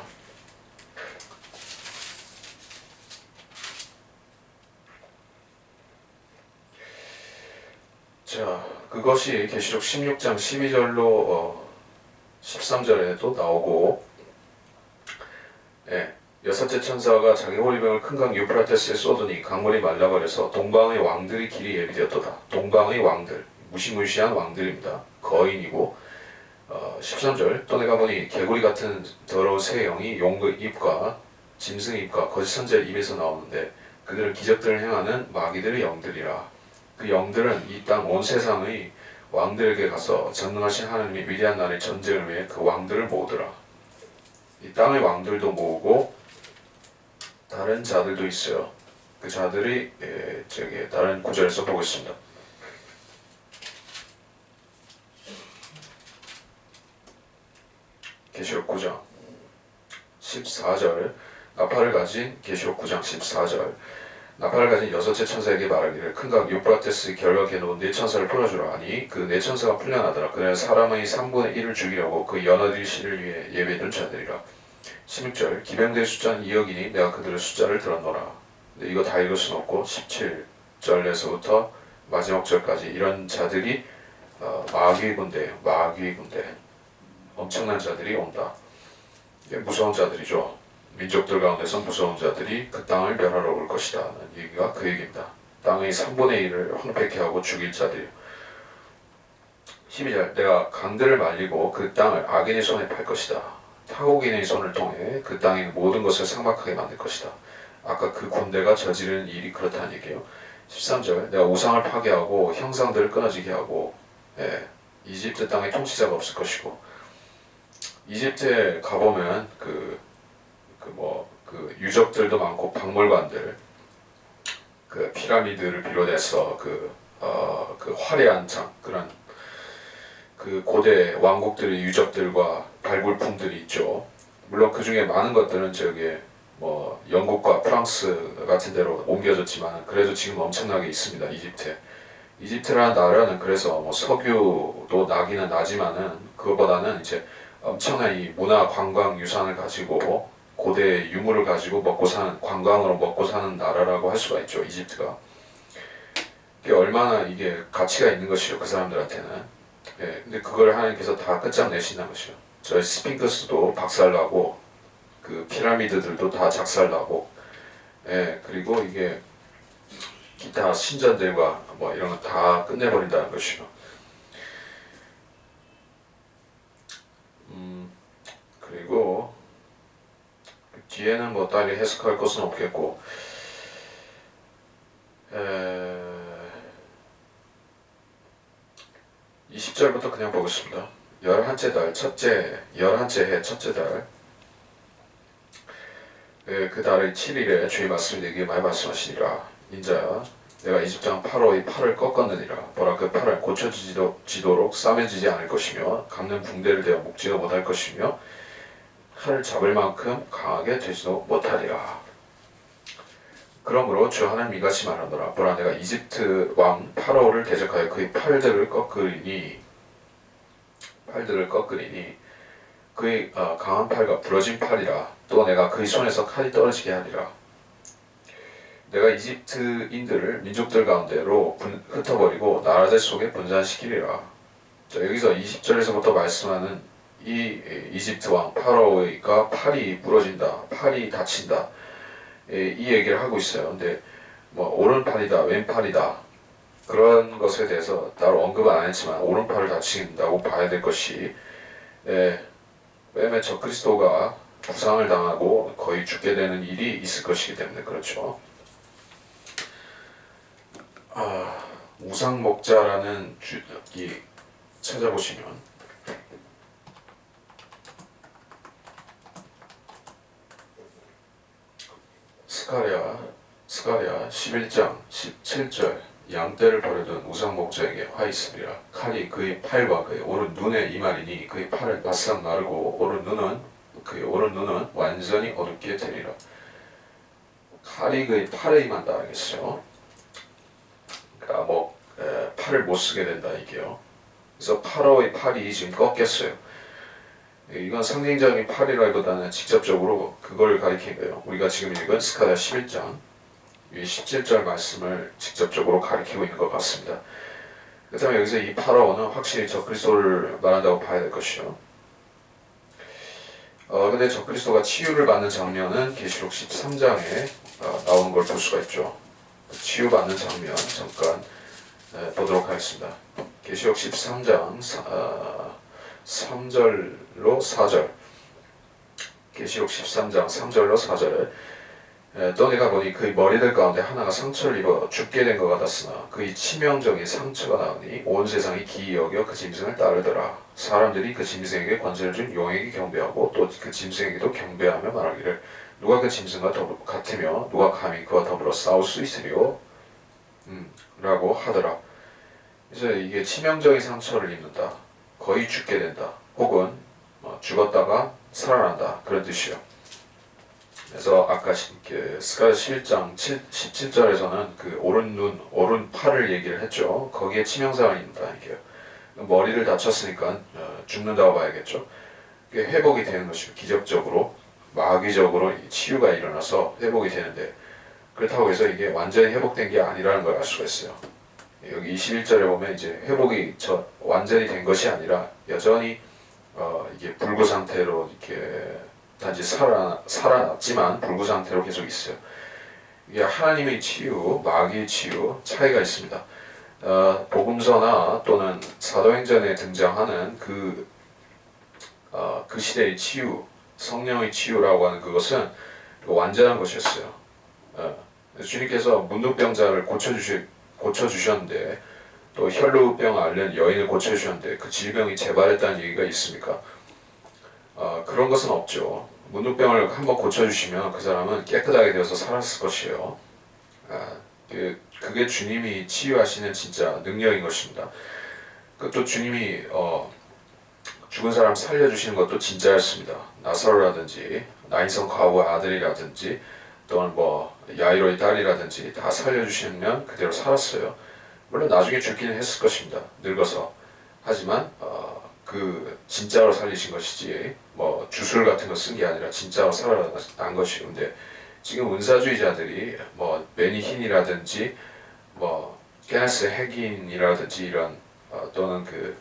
자, 그것이 계시록 16장 12절로 13절에도 나오고 여섯째 천사가 자기 호리병을 큰 강 유프라테스에 쏟으니 강물이 말라버려서 동방의 왕들의 길이 예비되었도다. 동방의 왕들, 무시무시한 왕들입니다. 거인이고 13절 또 내가 보니 개구리 같은 더러운 새 영이 용의 입과 짐승의 입과 거짓 선지자의 입에서 나오는데 그들은 기적들을 행하는 마귀들의 영들이라. 그 영들은 이 땅 온 세상의 왕들에게 가서 전능하신 하나님이 위대한 날의 전쟁을 위해 그 왕들을 모으더라. 이 땅의 왕들도 모으고 다른 자들도 있어요. 그 자들이 다른 구절에서 보고 있습니다. 계시록 9장 14절 나팔을 가진 계시록 9장 14절 나팔을 가진 여섯째 천사에게 말하기를 큰 강 유프라테스 결박해 놓은 네 천사를 풀어주라 하니 그 네 천사가 풀려나더라. 그는 사람의 3분의 1을 죽이려고 그 연하들 씨를 위해 예배해둔 자들이라. 16절 기병대의 숫자는 2억이니 내가 그들의 숫자를 들었노라. 근데 이거 다 읽을 수는 없고 17절에서부터 마지막 절까지 이런 자들이 마귀의 군대예요. 마귀의 군대. 엄청난 자들이 온다. 이게 무서운 자들이죠. 민족들 가운데서 무서운 자들이 그 땅을 멸하러 올 것이다. 라는 얘기가 그 얘기입니다. 땅의 3분의 1을 황폐케 하고 죽일 자들이요. 12절 내가 강들을 말리고 그 땅을 악인의 손에 팔 것이다. 타국인의 손을 통해 그 땅의 모든 것을 삭막하게 만들 것이다. 아까 그 군대가 저지르는 일이 그렇다는 얘기예요. 13절 내가 우상을 파괴하고 형상들을 끊어지게 하고 이집트 땅에 통치자가 없을 것이고 이집트에 가보면 그 유적들도 많고 박물관들 그 피라미드를 비롯해서 그 화려한 그런 그 고대 왕국들의 유적들과 발굴품들이 있죠. 물론 그 중에 많은 것들은 뭐 영국과 프랑스 같은 데로 옮겨졌지만 그래도 지금 엄청나게 있습니다. 이집트에. 이집트라는 나라는 그래서 뭐 석유도 나기는 나지만은 그거보다는 이제 엄청난 이 문화 관광 유산을 가지고 고대 유물을 가지고 먹고 사는 관광으로 먹고 사는 나라라고 할 수가 있죠. 이집트가. 이게 얼마나 이게 가치가 있는 것이요 그 사람들한테는. 근데 그걸 하나님께서 다 끝장내신다는 것이요. 저희 스핑크스도 박살나고 그 피라미드들도 다 작살나고 그리고 이게 기타 신전들과 뭐 이런 거 다 끝내버린다는 것이요. 그리고 뒤에는 뭐 딸이 해석할 것은 없겠고 20절부터 그냥 보겠습니다. 11째 달 첫째 11째 해 첫째 달 그 달의 7일에 주의 말씀이 내게 많이 말씀하시니라. 인자야 내가 이집트 왕 파로의 팔을 꺾었느니라. 보라 그 팔은 고쳐지도록 싸매지지 않을 것이며 감는 붕대를 대어 묶지도 못할 것이며 칼을 잡을 만큼 강하게 되지도 못하리라. 그러므로 주 하나님 이같이 말하노라. 보라 내가 이집트 왕 파라오를 대적하여 그의 팔들을 꺾으리니 그의 강한 팔과 부러진 팔이라. 또 내가 그의 손에서 칼이 떨어지게 하리라. 내가 이집트인들을 민족들 가운데로 흩어버리고 나라들 속에 분산시키리라. 자, 여기서 20절에서부터 말씀하는 이 이집트 왕 파라오가 팔이 부러진다, 팔이 다친다 이 얘기를 하고 있어요. 근데 뭐 오른팔이다, 왼팔이다 그런 것에 대해서 따로 언급은 안 했지만 오른팔을 다친다고 봐야 될 것이 왜냐면 적그리스도가 부상을 당하고 거의 죽게 되는 일이 있을 것이기 때문에 그렇죠. 우상목자라는 찾아보시면 스가랴 11장 17절 양떼를 버려둔 우상목자에게 화 있으리라. 칼이 그의 팔과 그의 오른 눈에 임하리니 그의 팔을 바싹 마르고 그의 오른 눈은 완전히 어둡게 되리라. 칼이 그의 팔에 임한다 알겠어요. 그러니까 팔을 못 쓰게 된다 이게요. 그래서 파라오의 팔이 지금 꺾였어요. 이건 상징적인 팔이라기보다는 직접적으로 그걸 가리킨 거예요. 우리가 지금 읽은 스가랴 11장 17절 말씀을 직접적으로 가리키고 있는 것 같습니다. 그렇다면 여기서 이 파라오는 확실히 적그리스도를 말한다고 봐야 될 것이요. 근데 적그리스도가 치유를 받는 장면은 계시록 13장에 나오는 걸 볼 수가 있죠. 치유받는 장면 잠깐 보도록 하겠습니다. 계시록 13장 3절로 4절 계시록 13장 3절로 4절에 또 내가 보니 그의 머리들 가운데 하나가 상처를 입어 죽게 된 것 같았으나 그의 치명적인 상처가 나오니 온 세상이 기이 여겨 그 짐승을 따르더라. 사람들이 그 짐승에게 권세를 준 용에게 경배하고 또 그 짐승에게도 경배하며 말하기를 누가 그 짐승과 같으며 누가 감히 그와 더불어 싸울 수 있으리요? 라고 하더라. 그래서 이게 치명적인 상처를 입는다, 거의 죽게 된다, 혹은 죽었다가 살아난다 그런 뜻이요. 그래서 아까 스가랴 11장 17절에서는 그 오른 눈, 오른 팔을 얘기를 했죠. 거기에 치명상을 입는다 이게요. 머리를 다쳤으니까 죽는다고 봐야겠죠. 이게 회복이 되는 것이고 기적적으로 마귀적으로 치유가 일어나서 회복이 되는데 그렇다고 해서 이게 완전히 회복된 게 아니라는 걸 알 수가 있어요. 여기 21절에 보면 이제 회복이 완전히 된 것이 아니라 여전히 이게 불구 상태로 이렇게 단지 살아났지만 불구 상태로 계속 있어요. 이게 하나님의 치유, 마귀의 치유 차이가 있습니다. 복음서나 또는 사도행전에 등장하는 그 시대의 치유, 성령의 치유라고 하는 그것은 완전한 것이었어요. 주님께서 문둥병자를 고쳐주셨는데 또 혈루병 앓는 여인을 고쳐주셨는데 그 질병이 재발했다는 얘기가 있습니까? 그런 것은 없죠. 문둥병을 한번 고쳐주시면 그 사람은 깨끗하게 되어서 살았을 것이에요. 그게 주님이 치유하시는 진짜 능력인 것입니다. 또 주님이 죽은 사람 살려주시는 것도 진짜였습니다. 나사로라든지 나인성 과부의 아들이라든지 또는 야이로의 딸이라든지 다 살려주시면 그대로 살았어요. 물론 나중에 죽기는 했을 것입니다. 늙어서. 하지만 그 진짜로 살리신 것이지 주술 같은 거 쓴 게 아니라 진짜로 살아난 것이에요. 근데 지금 은사주의자들이 매니 흰이라든지 케네스 핵인이라든지 이런 또는 그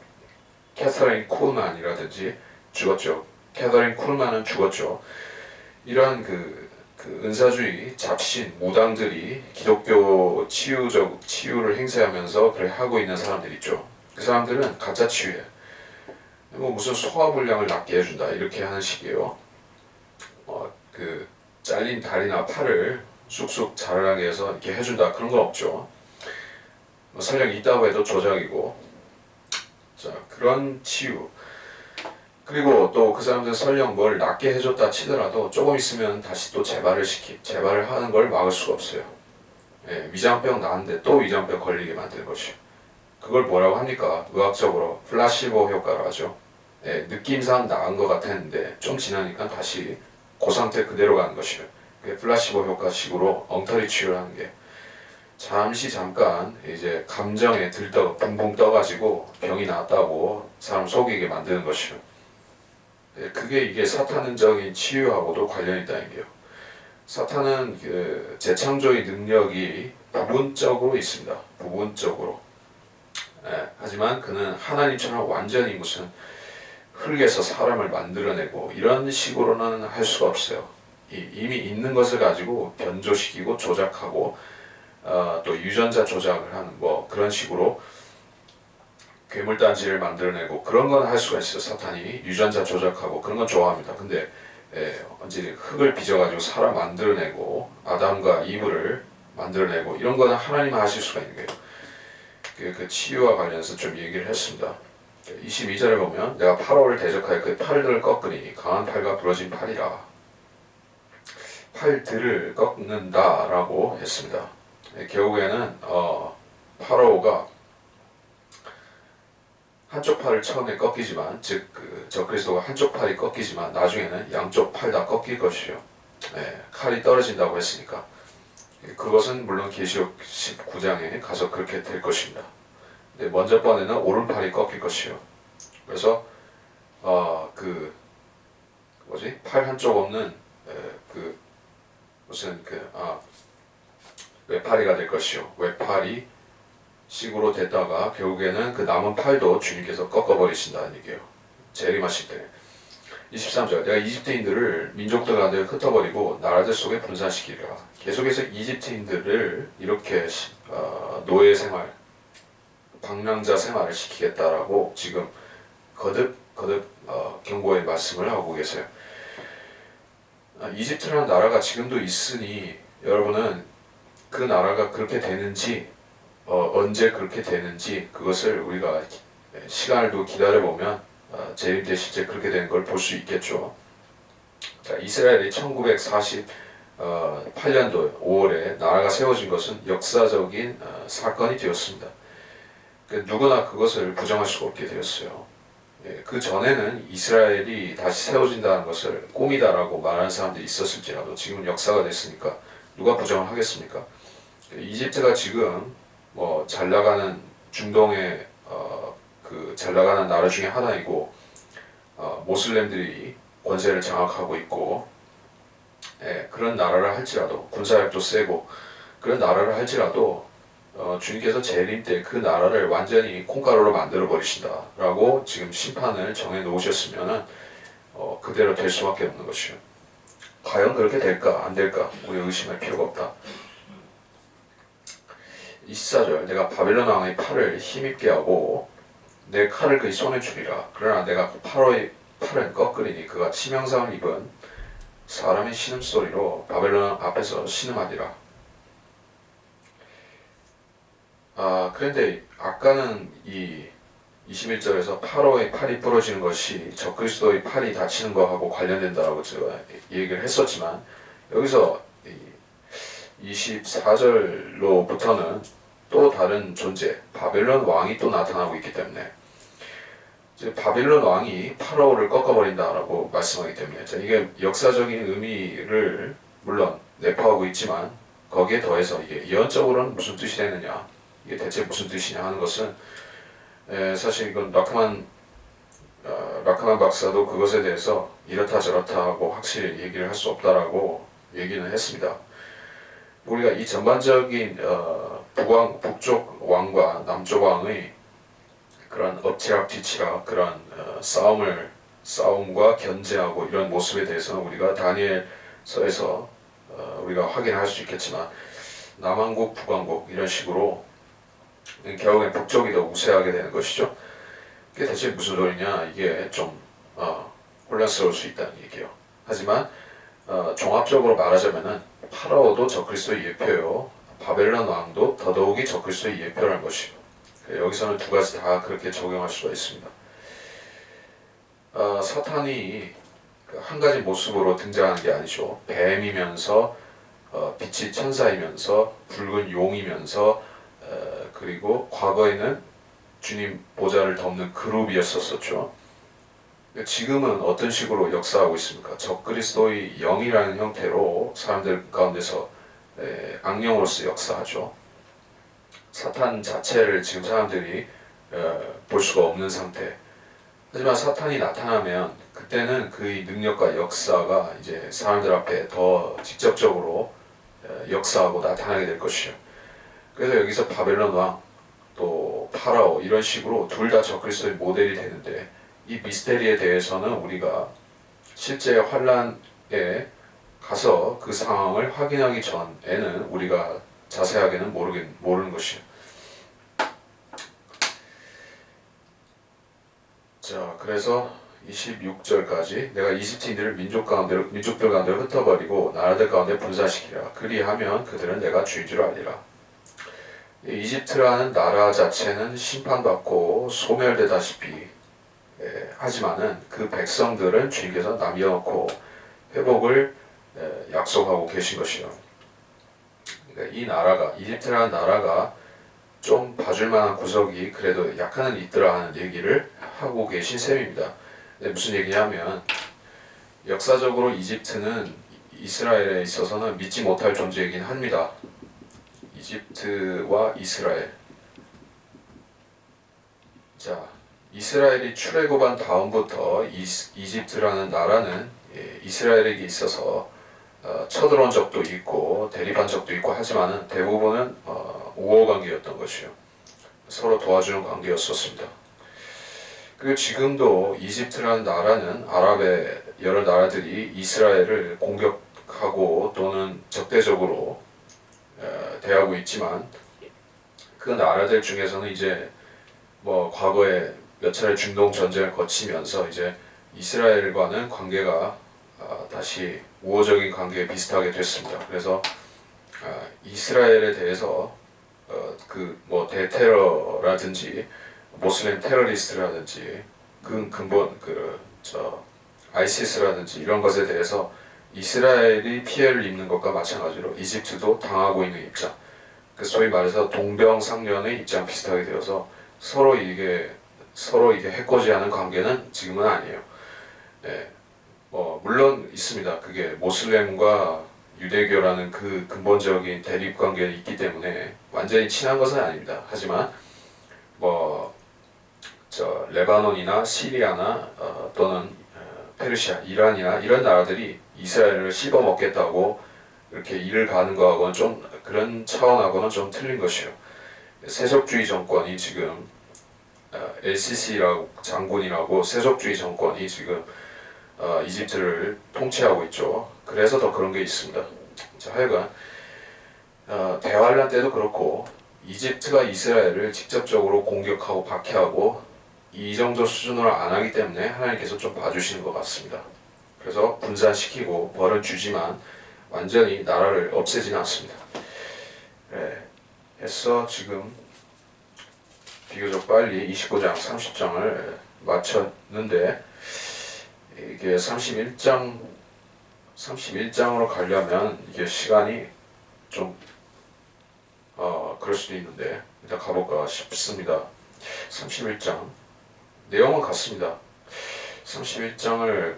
캐서린 쿨만이라든지 죽었죠. 캐서린 쿨만은 죽었죠. 이러한 그 은사주의 잡신 무당들이 기독교 치유를 행사하면서 그렇게 하고 있는 사람들 있죠. 그 사람들은 가짜 치유예요. 무슨 소화불량을 낫게 해준다 이렇게 하는 식이에요. 그 잘린 다리나 팔을 쑥쑥 자라나게 해서 이렇게 해준다 그런 건 없죠. 설령 있다고 해도 조작이고. 자, 그런 치유. 그리고 또 그 사람들 설령 뭘 낫게 해줬다 치더라도 조금 있으면 다시 또 재발을 하는 걸 막을 수가 없어요. 위장병 나았는데 또 위장병 걸리게 만드는 것이요. 그걸 뭐라고 합니까? 의학적으로 플라시보 효과라고 하죠. 느낌상 나은 것 같았는데 좀 지나니까 다시 그 상태 그대로 가는 것이요. 그게 플라시보 효과식으로 엉터리 치유를 하는 게 잠깐 이제 감정에 붕붕 떠가지고 병이 나았다고 사람 속이게 만드는 것이요. 그게 이게 사탄적인 치유하고도 관련이 있다는 게요. 사탄은 그 재창조의 능력이 부분적으로 있습니다. 부분적으로. 하지만 그는 하나님처럼 완전히 무슨 흙에서 사람을 만들어내고 이런 식으로는 할 수가 없어요. 이미 있는 것을 가지고 변조시키고 조작하고 또 유전자 조작을 하는 그런 식으로 괴물단지를 만들어내고 그런 건 할 수가 있어요. 사탄이 유전자 조작하고 그런 건 좋아합니다. 근데 언제 흙을 빚어가지고 사람 만들어내고 아담과 이브를 만들어내고 이런 거는 하나님 하실 수가 있는 거예요. 그 치유와 관련해서 좀 얘기를 했습니다. 22절에 보면 내가 파라오를 대적하여 그 팔들을 꺾으니 강한 팔과 부러진 팔이라. 팔들을 꺾는다라고 했습니다. 결국에는 파라오가 한쪽 팔을 처음에 꺾이지만 즉 적그리스도가 한쪽 팔이 꺾이지만 나중에는 양쪽 팔 다 꺾일 것이요. 칼이 떨어진다고 했으니까 그것은 물론 계시록 19장에 가서 그렇게 될 것입니다. 근데 먼저 번에는 오른팔이 꺾일 것이요. 그래서 팔 한쪽 없는 외팔이가 될 것이요. 외팔이 식으로 됐다가 결국에는 그 남은 팔도 주님께서 꺾어버리신다는 얘기예요. 재림하실 때. 23절 내가 이집트인들을 민족들 가운데 흩어버리고 나라들 속에 분산시키리라. 계속해서 이집트인들을 이렇게 노예 생활, 방랑자 생활을 시키겠다라고 지금 거듭 경고의 말씀을 하고 계세요. 이집트라는 나라가 지금도 있으니 여러분은 그 나라가 그렇게 되는지 언제 그렇게 되는지 그것을 우리가 시간을 두고 기다려보면 재림 때 실제 그렇게 되는 걸 볼 수 있겠죠. 자, 이스라엘이 1948년도 5월에 나라가 세워진 것은 역사적인 사건이 되었습니다. 누구나 그것을 부정할 수가 없게 되었어요. 그 전에는 이스라엘이 다시 세워진다는 것을 꿈이다라고 말하는 사람들이 있었을지라도 지금은 역사가 됐으니까 누가 부정을 하겠습니까? 이집트가 지금 잘 나가는 중동의 잘 나가는 나라 중에 하나이고 모슬렘들이 권세를 장악하고 있고 그런 나라를 할지라도 군사력도 세고 그런 나라를 할지라도 주님께서 재림 때 그 나라를 완전히 콩가루로 만들어 버리신다라고 지금 심판을 정해 놓으셨으면은 그대로 될 수밖에 없는 것이요. 과연 그렇게 될까 안 될까 우리 의심할 필요가 없다. 24절 내가 바벨론 왕의 팔을 힘있게 하고 내 칼을 그의 손에 주리라. 그러나 내가 파로의 팔은 꺾으리니 그가 치명상을 입은 사람의 신음소리로 바벨론 앞에서 신음하리라. 그런데 아까는 이 21절에서 파로의 팔이 부러지는 것이 적그리스도의 팔이 다치는 것하고 관련된다라고 제가 얘기를 했었지만 여기서 24절로부터는 또 다른 존재 바벨론 왕이 또 나타나고 있기 때문에 이제 바벨론 왕이 파라오를 꺾어버린다라고 말씀하기 때문에 이게 역사적인 의미를 물론 내포하고 있지만 거기에 더해서 이게 예언적으로는 무슨 뜻이 되느냐 이게 대체 무슨 뜻이냐 하는 것은 사실 이건 라크만 박사도 그것에 대해서 이렇다 저렇다 하고 확실히 얘기를 할 수 없다라고 얘기는 했습니다. 우리가 이 전반적인 북쪽 왕과 남쪽 왕의 그런 엎치락뒤치락 그런 싸움과 견제하고 이런 모습에 대해서는 우리가 다니엘서에서 우리가 확인할 수 있겠지만 남왕국 북왕국 이런 식으로 결국엔 북쪽이 더 우세하게 되는 것이죠. 이게 대체 무슨 소리냐 이게 좀 혼란스러울 수 있다는 얘기예요. 하지만 종합적으로 말하자면은 파라오도 적그리스도의 예표요 바벨론 왕도 더더욱이 적그리스도의 예표라는 것이고 여기서는 두 가지 다 그렇게 적용할 수가 있습니다. 사탄이 한 가지 모습으로 등장하는 게 아니죠. 뱀이면서 빛이 천사이면서 붉은 용이면서 그리고 과거에는 주님 보좌를 덮는 그룹이었었죠. 지금은 어떤 식으로 역사하고 있습니까? 적그리스도의 영이라는 형태로 사람들 가운데서 악령으로서 역사하죠. 사탄 자체를 지금 사람들이 볼 수가 없는 상태. 하지만 사탄이 나타나면 그때는 그의 능력과 역사가 이제 사람들 앞에 더 직접적으로 역사하고 나타나게 될 것이요. 그래서 여기서 바벨론 왕, 또 파라오 이런 식으로 둘 다 적그리스도의 모델이 되는데 이 미스테리에 대해서는 우리가 실제 환란에 가서 그 상황을 확인하기 전에는 우리가 자세하게는 모르는 것이에요. 자, 그래서 26절까지 내가 이집트인들을 민족들 가운데로 흩어버리고 나라들 가운데 분산시키라. 그리하면 그들은 내가 주인 줄 알리라. 이집트라는 나라 자체는 심판받고 소멸되다시피 하지만은 그 백성들은 주님께서 남겨놓고 회복을 약속하고 계신 것이요. 그러니까 이 나라가 이집트라는 나라가 좀 봐줄 만한 구석이 그래도 약간은 있더라 하는 얘기를 하고 계신 셈입니다. 무슨 얘기냐면 역사적으로 이집트는 이스라엘에 있어서는 믿지 못할 존재이긴 합니다. 이집트와 이스라엘. 자, 이스라엘이 출애굽한 다음부터 이집트라는 나라는 이스라엘에게 있어서 쳐들어온 적도 있고 대립한 적도 있고 하지만은 대부분은 우호 관계였던 것이요. 서로 도와주는 관계였었습니다. 그리고 지금도 이집트라는 나라는 아랍의 여러 나라들이 이스라엘을 공격하고 또는 적대적으로 대하고 있지만 그 나라들 중에서는 이제 뭐 과거에 몇 차례 중동 전쟁을 거치면서 이제 이스라엘과는 관계가 다시 우호적인 관계에 비슷하게 됐습니다. 그래서 이스라엘에 대해서 그 뭐 대테러라든지 모슬렘 테러리스트라든지 근본 아이시스라든지 이런 것에 대해서 이스라엘이 피해를 입는 것과 마찬가지로 이집트도 당하고 있는 입장. 소위 말해서 동병상련의 입장 비슷하게 되어서 서로 이게 해코지하는 관계는 지금은 아니에요. 물론 있습니다. 그게 모슬렘과 유대교라는 그 근본적인 대립 관계가 있기 때문에 완전히 친한 것은 아닙니다. 하지만 레바논이나 시리아나 또는 페르시아, 이란이나 이런 나라들이 이스라엘을 씹어먹겠다고 이렇게 일을 가는 거하고는 좀 그런 차원하고는 좀 틀린 것이에요. 세속주의 정권이 지금 LCC라고 장군이라고 세속주의 정권이 지금 이집트를 통치하고 있죠. 그래서 더 그런 게 있습니다. 자, 하여간 대환란 때도 그렇고 이집트가 이스라엘을 직접적으로 공격하고 박해하고 이 정도 수준으로 안 하기 때문에 하나님께서 좀 봐주시는 것 같습니다. 그래서 분산시키고 벌은 주지만 완전히 나라를 없애지는 않습니다. 네, 해서 지금 비교적 빨리 29장, 30장을 마쳤는데 이게 31장으로 가려면 이게 시간이 좀 그럴 수도 있는데 일단 가볼까 싶습니다. 31장 내용은 같습니다. 31장을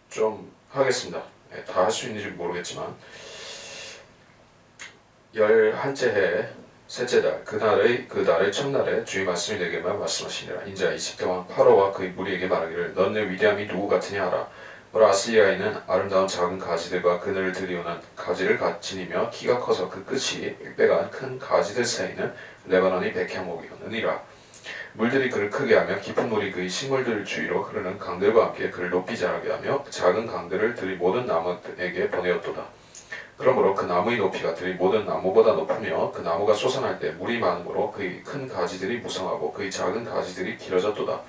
좀 하겠습니다. 다 할 수 있는지 모르겠지만 11째 해 셋째 달 그 달의 첫날에 주의 말씀이 내게만 말씀하시니라. 인자 이집트 왕 파로와 그의 무리에게 말하기를 넌 내 위대함이 누구 같으냐 하라. 보라 아시리아인은 아름다운 작은 가지들과 그늘을 들이오는 가지를 지니며 키가 커서 그 끝이 빽빽한 큰 가지들 사이는 레바논의 백향목이었느니라. 물들이 그를 크게 하며 깊은 물이 그의 식물들 주위로 흐르는 강들과 함께 그를 높이 자라게 하며 작은 강들을 들이 모든 나무에게 보내었도다. 그러므로 그 나무의 높이가 들이 모든 나무보다 높으며 그 나무가 솟아날 때 물이 많으므로 그의 큰 가지들이 무성하고 그의 작은 가지들이 길어졌도다.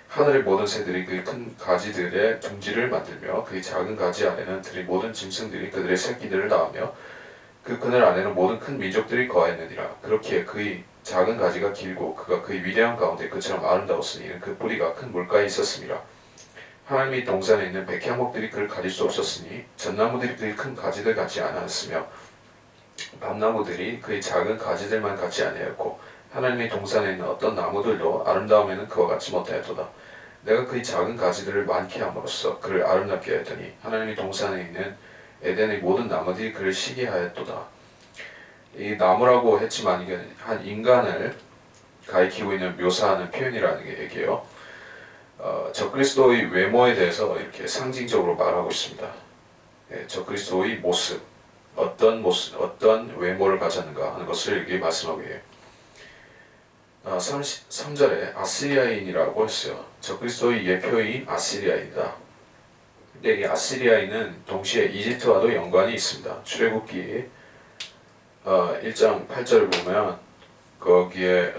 하늘의 모든 새들이 그의 큰 가지들의 둥지를 만들며 그의 작은 가지 아래는 들이 모든 짐승들이 그들의 새끼들을 낳으며 그 그늘 안에는 모든 큰 민족들이 거하였느니라. 그렇기에 그의 작은 가지가 길고 그가 그의 위대한 가운데 그처럼 아름다웠으니 이는 그 뿌리가 큰 물가에 있었음이라. 하나님의 동산에 있는 백향목들이 그를 가릴 수 없었으니 전나무들이 그의 큰 가지들 같지 않았으며 밤나무들이 그의 작은 가지들만 같지 아니하였고 하나님의 동산에 있는 어떤 나무들도 아름다움에는 그와 같지 못하였도다. 내가 그의 작은 가지들을 많게 함으로써 그를 아름답게 하였더니 하나님의 동산에 있는 에덴의 모든 나무들이 그를 시기하였도다. 이 나무라고 했지만 이게 한 인간을 가리키고 있는 묘사하는 표현이라는 게 얘기예요. 적그리스도의 외모에 대해서 이렇게 상징적으로 말하고 있습니다. 적그리스도의 모습, 어떤 외모를 가졌는가 하는 것을 이렇게 말씀하고 해요. 3절에 아시리아인이라고 했어요. 적그리스도의 예표인 아시리아인이다. 근데 이 아시리아인은 동시에 이집트와도 연관이 있습니다. 출애굽기 1장 8절을 보면 거기에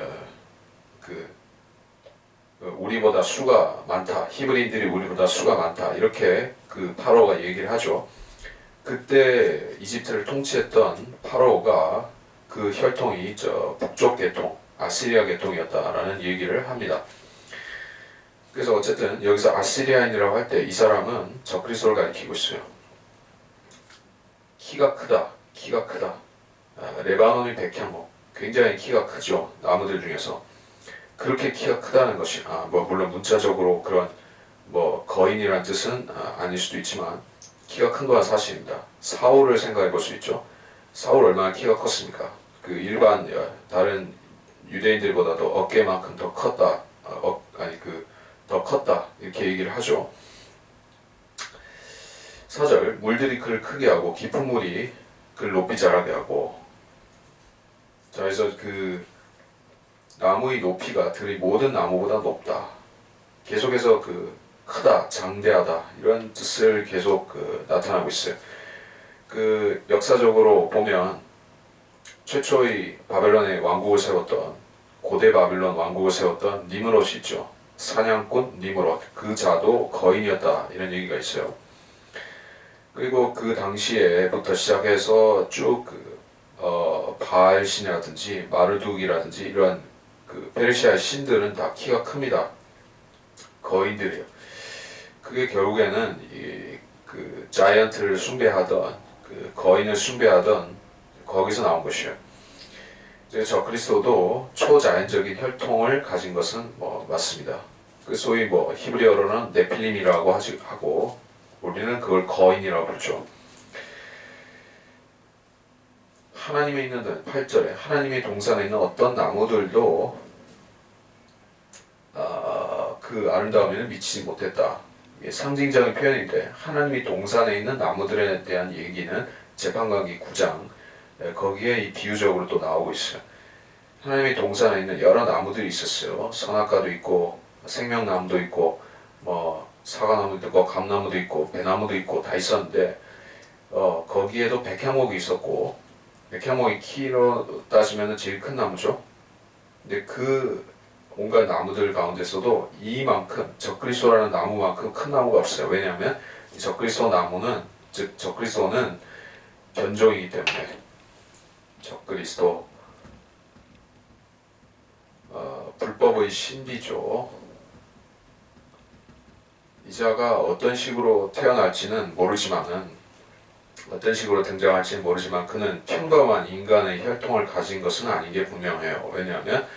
우리보다 수가 많다. 히브리인들이 우리보다 수가 많다. 이렇게 그 파로가 얘기를 하죠. 그때 이집트를 통치했던 파로가 그 혈통이 북쪽 계통, 아시리아 계통이었다라는 얘기를 합니다. 그래서 어쨌든 여기서 아시리아인이라고 할 때 이 사람은 적그리스도를 가리키고 있어요. 키가 크다. 레바논의 백향목, 굉장히 키가 크죠. 나무들 중에서. 그렇게 키가 크다는 것이 물론 문자적으로 그런 거인이라는 뜻은 아닐 수도 있지만 키가 큰 건 사실입니다. 사울을 생각해 볼 수 있죠. 사울 얼마나 키가 컸습니까? 그 일반 다른 유대인들보다도 어깨만큼 더 컸다. 더 컸다 이렇게 얘기를 하죠. 4절 물들이 그를 크게 하고 깊은 물이 그를 높이 자라게 하고. 자, 그래서 그 나무의 높이가 들의 모든 나무보다 높다. 계속해서 크다, 장대하다 이런 뜻을 계속 나타나고 있어요. 역사적으로 보면 최초의 바벨론의 왕국을 세웠던 고대 바빌론 왕국을 세웠던 니므롯이 있죠. 사냥꾼 니므롯, 그 자도 거인이었다 이런 얘기가 있어요. 그리고 그 당시에부터 시작해서 쭉 바알 신이라든지 마르둑이라든지 이런 페르시아의 신들은 다 키가 큽니다. 거인들이에요. 그게 결국에는 자이언트를 숭배하던 거인을 숭배하던 거기서 나온 것이에요. 적그리스도도 초자연적인 혈통을 가진 것은 맞습니다. 소위 히브리어로는 네필림이라고 하고 우리는 그걸 거인이라고 부르죠. 하나님의 있는 8절에 하나님의 동산에 있는 어떤 나무들도 그 아름다움에는 미치지 못했다. 이게 상징적인 표현인데 하나님의 동산에 있는 나무들에 대한 얘기는 재판관기 9장 거기에 이 비유적으로 또 나오고 있어요. 하나님의 동산에 있는 여러 나무들이 있었어요. 선악과도 있고 생명나무도 있고 뭐 사과나무도 있고 감나무도 있고 배나무도 있고 다 있었는데 거기에도 백향목이 있었고 백향목이 키로 따지면 제일 큰 나무죠. 근데 그 온갖 나무들 가운데서도 이만큼 적그리스도라는 나무만큼 큰 나무가 없어요. 왜냐하면 이 적그리스도 나무는 즉 적그리스도는 견종이기 때문에 적그리스도 불법의 신비죠. 이 자가 어떤 식으로 태어날지는 모르지만은 어떤 식으로 등장할지는 모르지만 그는 평범한 인간의 혈통을 가진 것은 아닌 게 분명해요. 왜냐하면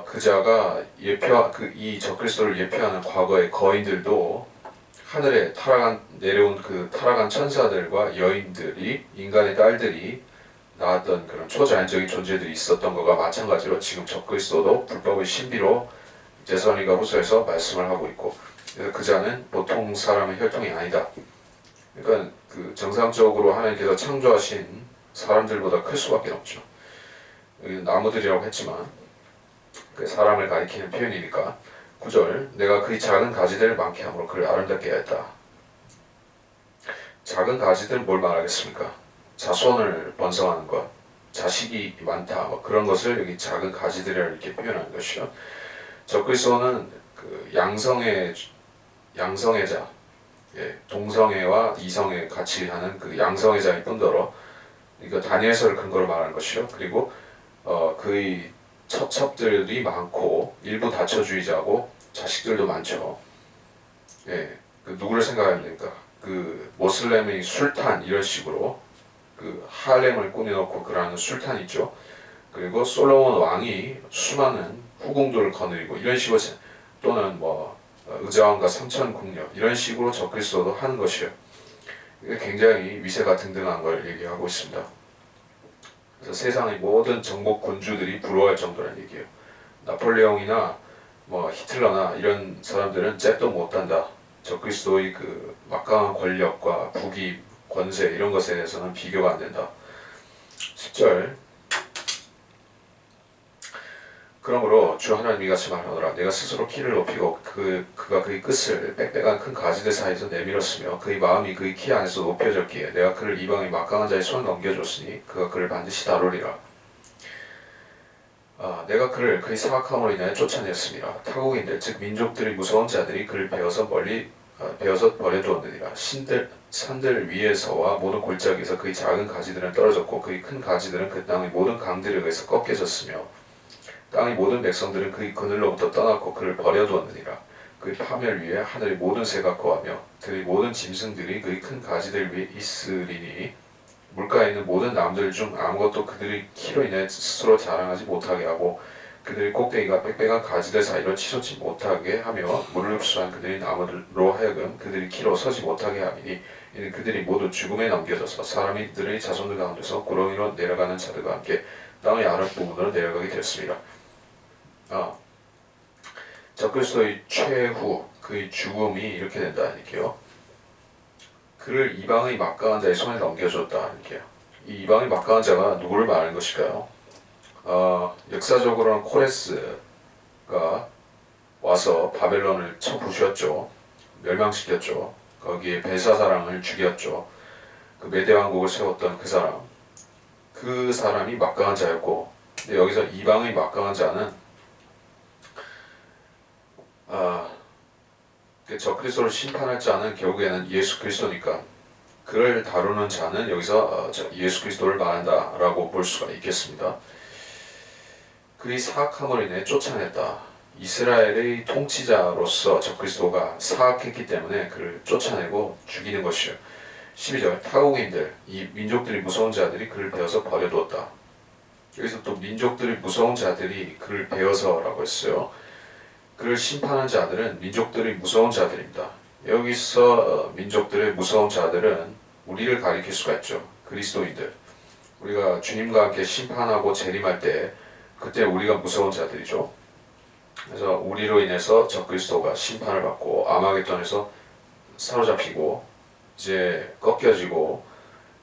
그 자가 이 적그리스도를 예표하는 과거의 거인들도 하늘에 내려온 그 타락한 천사들과 여인들이 인간의 딸들이 낳았던 그런 초자연적인 존재들이 있었던 것과 마찬가지로 지금 적그리스도도 불법의 신비로 데살로니가 후서에서 말씀을 하고 있고, 그래서 그 자는 보통 사람의 혈통이 아니다. 그러니까 그 정상적으로 하나님께서 창조하신 사람들보다 클 수밖에 없죠. 여기 나무들이라고 했지만 그 사람을 가리키는 표현이니까 9절 내가 그의 작은 가지들을 많게 함으로 그를 아름답게 하였다. 작은 가지들은 뭘 말하겠습니까? 자손을 번성하는 것, 자식이 많다, 뭐 그런 것을 여기 작은 가지들이라 이렇게 표현하는 것이요. 적그리스도는 그 양성애자, 동성애와 이성애 같이 하는 그 양성애자일 뿐더러 이거 다니엘서를 근거로 말하는 것이요. 그리고 그의 첩첩들이 많고 일부 다처주의자고 자식들도 많죠. 그 누구를 생각하면 됩니까? 그 모슬렘의 술탄 이런 식으로 그 할렘을 꾸며놓고 그러는 술탄 있죠. 그리고 솔로몬 왕이 수많은 후궁들을 거느리고 이런 식으로 또는 뭐 의자왕과 삼천궁녀 이런 식으로 적그리스도도 하는 것이에요. 이게 굉장히 위세가 등등한 걸 얘기하고 있습니다. 그래서 세상의 모든 정복 군주들이 부러워할 정도라는 얘기예요. 나폴레옹이나 뭐 히틀러나 이런 사람들은 잽도 못한다. 적그리스도의 그 막강한 권력과 부귀, 권세 이런 것에 대해서는 비교가 안 된다. 10절 그러므로 주 하나님이 같이 말하노라. 내가 스스로 키를 높이고 그가 그의 끝을 빽빽한 큰 가지들 사이에서 내밀었으며 그의 마음이 그의 키 안에서 높여졌기에 내가 그를 이방의 막강한 자의 손에 넘겨줬으니 그가 그를 반드시 다루리라. 내가 그를 그의 사악함으로 인하여 쫓아냈습니다. 타국인들 즉 민족들의 무서운 자들이 그를 베어서 버려두었느니라. 산들 위에서와 모든 골짜기에서 그의 작은 가지들은 떨어졌고 그의 큰 가지들은 그 땅의 모든 강들에 의해서 꺾여졌으며 땅의 모든 백성들은 그의 그늘로부터 떠났고 그를 버려두었느니라. 그의 파멸 위에 하늘의 모든 새가 거하며 들의 모든 짐승들이 그의 큰 가지들 위에 있으리니 물가에 있는 모든 나무들 중 아무것도 그들의 키로 인해 스스로 자랑하지 못하게 하고 그들의 꼭대기가 빽빽한 가지들 사이로 치솟지 못하게 하며 물을 흡수한 그들의 나무들로 하여금 그들의 키로 서지 못하게 하리니 이는 그들이 모두 죽음에 넘겨져서 사람들의 자손들 가운데서 구렁이로 내려가는 자들과 함께 땅의 아랫부분으로 내려가게 되었습니다. 적그리스도의 최후 그의 죽음이 이렇게 된다 이렇게요. 그를 이방의 막강한 자의 손에 넘겨줬다 이렇게요. 이 이방의 막강한 자가 누구를 말하는 것일까요? 역사적으로는 코레스가 와서 바벨론을 쳐부셨죠. 멸망시켰죠. 거기에 벨사사랑을 죽였죠. 그 메대 왕국을 세웠던 그 사람이 막강한 자였고, 근데 여기서 이방의 막강한 자는 적그리스도를 심판할 자는 결국에는 예수 그리스도니까 그를 다루는 자는 여기서 예수 그리스도를 말한다라고 볼 수가 있겠습니다. 그의 사악함으로 인해 쫓아냈다. 이스라엘의 통치자로서 적그리스도가 사악했기 때문에 그를 쫓아내고 죽이는 것이요. 12절 타국인들 이 민족들이 무서운 자들이 그를 베어서 버려두었다. 여기서 또 민족들이 무서운 자들이 그를 베어서라고 했어요. 그를 심판한 자들은 민족들이 무서운 자들입니다. 여기서 민족들의 무서운 자들은 우리를 가리킬 수가 있죠. 그리스도인들. 우리가 주님과 함께 심판하고 재림할 때 그때 우리가 무서운 자들이죠. 그래서 우리로 인해서 적그리스도가 심판을 받고 아마겟돈에서 사로잡히고 이제 꺾여지고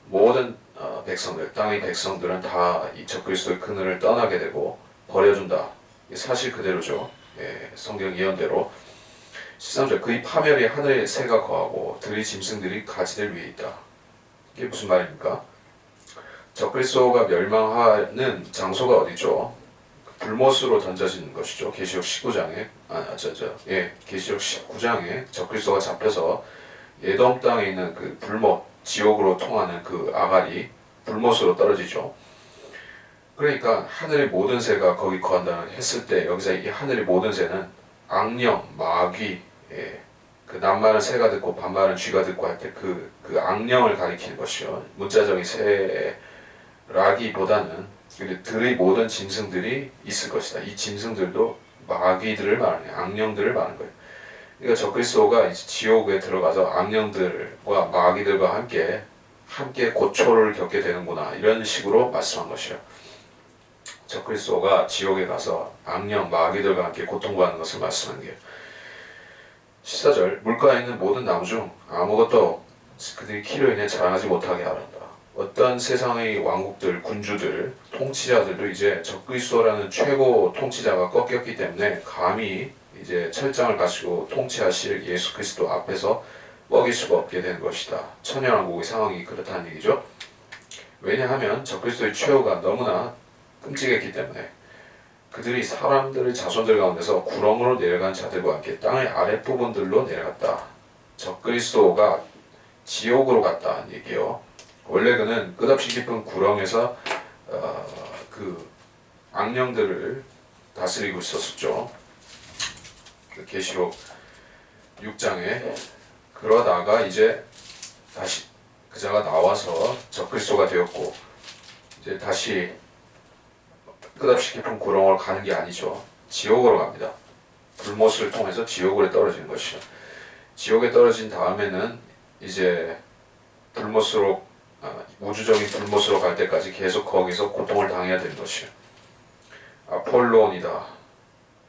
모든 백성들, 땅의 백성들은 다 이 적그리스도의 그늘을 떠나게 되고 버려준다. 사실 그대로죠. 예, 성경 예언대로. 13절 그의 파멸이 하늘의 새가 거하고 들의 짐승들이 가지들 위에 있다. 이게 무슨 말입니까? 적그리스도가 멸망하는 장소가 어디죠? 불못으로 던져지는 것이죠. 계시록 19장에 계시록 19장에 적그리스도가 잡혀서 예돔 땅에 있는 그 불못, 지옥으로 통하는 그 아갈이 불못으로 떨어지죠. 그러니까 하늘의 모든 새가 거기 거한다는 했을 때 여기서 이 하늘의 모든 새는 악령, 마귀, 그 남말은 새가 듣고 반말은 쥐가 듣고 할 때 그 악령을 가리키는 것이요. 문자적인 새라기보다는 들의 모든 짐승들이 있을 것이다. 이 짐승들도 마귀들을 말하는 악령들을 말하는 거예요. 그러니까 적그리스도가 이제 지옥에 들어가서 악령들과 마귀들과 함께 고초를 겪게 되는구나 이런 식으로 말씀한 것이요. 적그리스도가 지옥에 가서 악령, 마귀들과 함께 고통받는 것을 말씀하는 게 14절 물가에 있는 모든 나무 중 아무것도 그들이 키로 인해 자랑하지 못하게 하란다. 어떤 세상의 왕국들, 군주들, 통치자들도 이제 적그리스도라는 최고 통치자가 꺾였기 때문에 감히 이제 철장을 가지고 통치하실 예수 그리스도 앞에서 먹일 수가 없게 되는 것이다. 천연왕국의 상황이 그렇다는 얘기죠. 왜냐하면 적그리스도의 최후가 너무나 끔찍했기 때문에 그들이 사람들의 자손들 가운데서 구렁으로 내려간 자들과 함께 땅의 아랫부분들로 내려갔다. 적그리스도가 지옥으로 갔다는 얘기예요. 원래 그는 끝없이 깊은 구렁에서 그 악령들을 다스리고 있었죠. 계시록 6장에 그러다가 이제 다시 그자가 나와서 적그리스도가 되었고 이제 다시 끝없이 깊은 구렁으로 가는 게 아니죠. 지옥으로 갑니다. 불못을 통해서 지옥으로 떨어지는 것이죠. 지옥에 떨어진 다음에는 이제 불못으로 우주적인 불못으로 갈 때까지 계속 거기서 고통을 당해야 되는 것이요. 아폴론이다.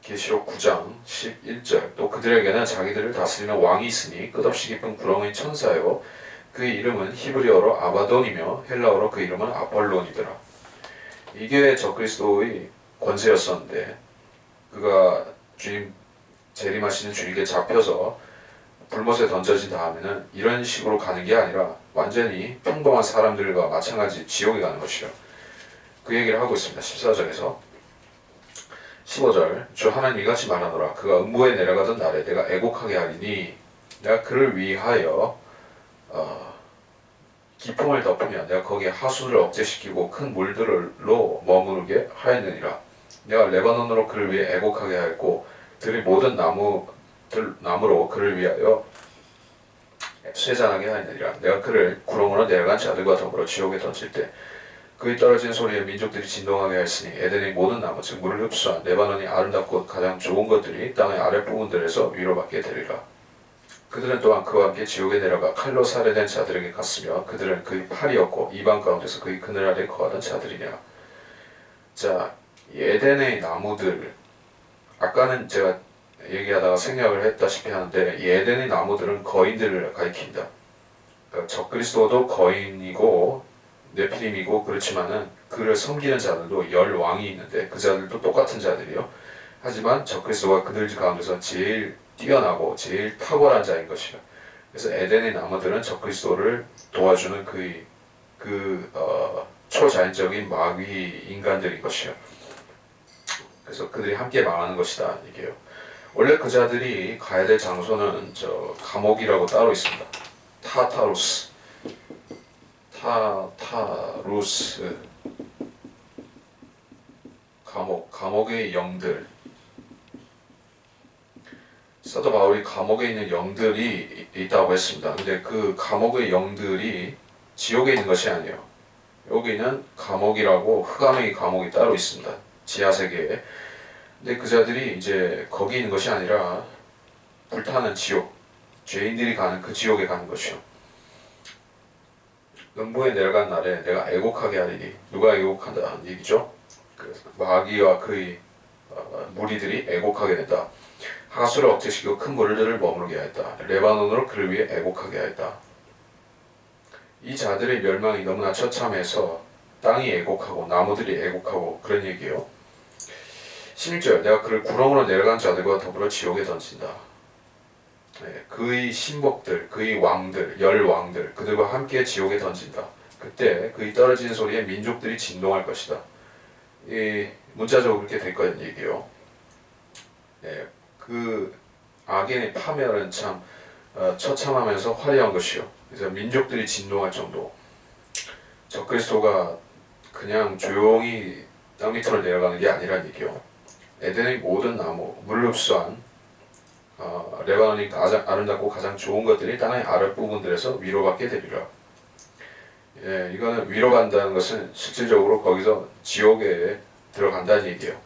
계시록 9장 11절 또 그들에게는 자기들을 다스리는 왕이 있으니 끝없이 깊은 구렁의 천사요 그의 이름은 히브리어로 아바돈이며 헬라어로 그 이름은 아폴론이더라. 이게 적그리스도의 권세였었는데 그가 주님 재림하시는 주님께 잡혀서 불못에 던져진 다음에는 이런 식으로 가는 게 아니라 완전히 평범한 사람들과 마찬가지 지옥에 가는 것이요. 그 얘기를 하고 있습니다. 14절에서 15절 주 하나님 이같이 말하노라 그가 음부에 내려가던 날에 내가 애곡하게 하리니 내가 그를 위하여 기품을 덮으며 내가 거기에 하수를 억제시키고 큰 물들로 머무르게 하였느니라. 내가 레바논으로 그를 위해 애곡하게 하였고 들의 모든 나무로 그를 위하여 쇠잔하게 하였느니라. 내가 그를 구렁으로 내려간 자들과 더불어 지옥에 던질 때 그의 떨어진 소리에 민족들이 진동하게 하였으니 에덴의 모든 나무 즉 물을 흡수한 레바논이 아름답고 가장 좋은 것들이 땅의 아랫부분들에서 위로받게 되리라. 그들은 또한 그와 함께 지옥에 내려가 칼로 살해된 자들에게 갔으며 그들은 그의 팔이었고 이방 가운데서 그의 그늘 아래 거하던 자들이냐. 자, 에덴의 나무들 아까는 제가 얘기하다가 생략을 했다시피 하는데 이 에덴의 나무들은 거인들을 가리킵니다. 그러니까 적그리스도도 거인이고 네피림이고 그렇지만은 그를 섬기는 자들도 열 왕이 있는데 그 자들도 똑같은 자들이요. 하지만 적그리스도가 그들 가운데서 제일 뛰어나고 제일 탁월한 자인 것이요. 그래서 에덴의 나무들은 적그리스도를 도와주는 초자연적인 마귀 인간들인 것이요. 그래서 그들이 함께 망하는 것이다 이게요. 원래 그 자들이 가야 될 장소는 감옥이라고 따로 있습니다. 타타루스 감옥의 영들. 사도 바울이 감옥에 있는 영들이 있다고 했습니다. 근데 그 감옥의 영들이 지옥에 있는 것이 아니에요. 여기는 감옥이라고 흑암의 감옥이 따로 있습니다. 지하세계에. 근데 그 자들이 이제 거기 있는 것이 아니라 불타는 지옥, 죄인들이 가는 그 지옥에 가는 것이요. 음부에 내려간 날에 내가 애곡하게 하리니 누가 애곡한다는 얘기죠. 그 마귀와 그의 무리들이 애곡하게 된다. 하수를 억제시키고 큰 물들을 머무르게 하였다. 레바논으로 그를 위해 애곡하게 하였다. 이 자들의 멸망이 너무나 처참해서 땅이 애곡하고 나무들이 애곡하고 그런 얘기예요. 16절 내가 그를 구렁으로 내려간 자들과 더불어 지옥에 던진다. 그의 신복들, 그의 왕들, 열 왕들 그들과 함께 지옥에 던진다. 그때 그의 떨어지는 소리에 민족들이 진동할 것이다. 이 문자적으로 그렇게 될 거란 얘기예요. 그 악인의 파멸은 참 처참하면서 화려한 것이요. 그래서 민족들이 진동할 정도. 적그리스도가 그냥 조용히 땅 밑으로 내려가는 게 아니란 얘기요. 에덴의 모든 나무, 물 흡수한 레바논이 가장 아름답고 가장 좋은 것들이 땅의 아랫부분들에서 위로받게 되리라. 이거는 위로간다는 것은 실질적으로 거기서 지옥에 들어간다는 얘기예요.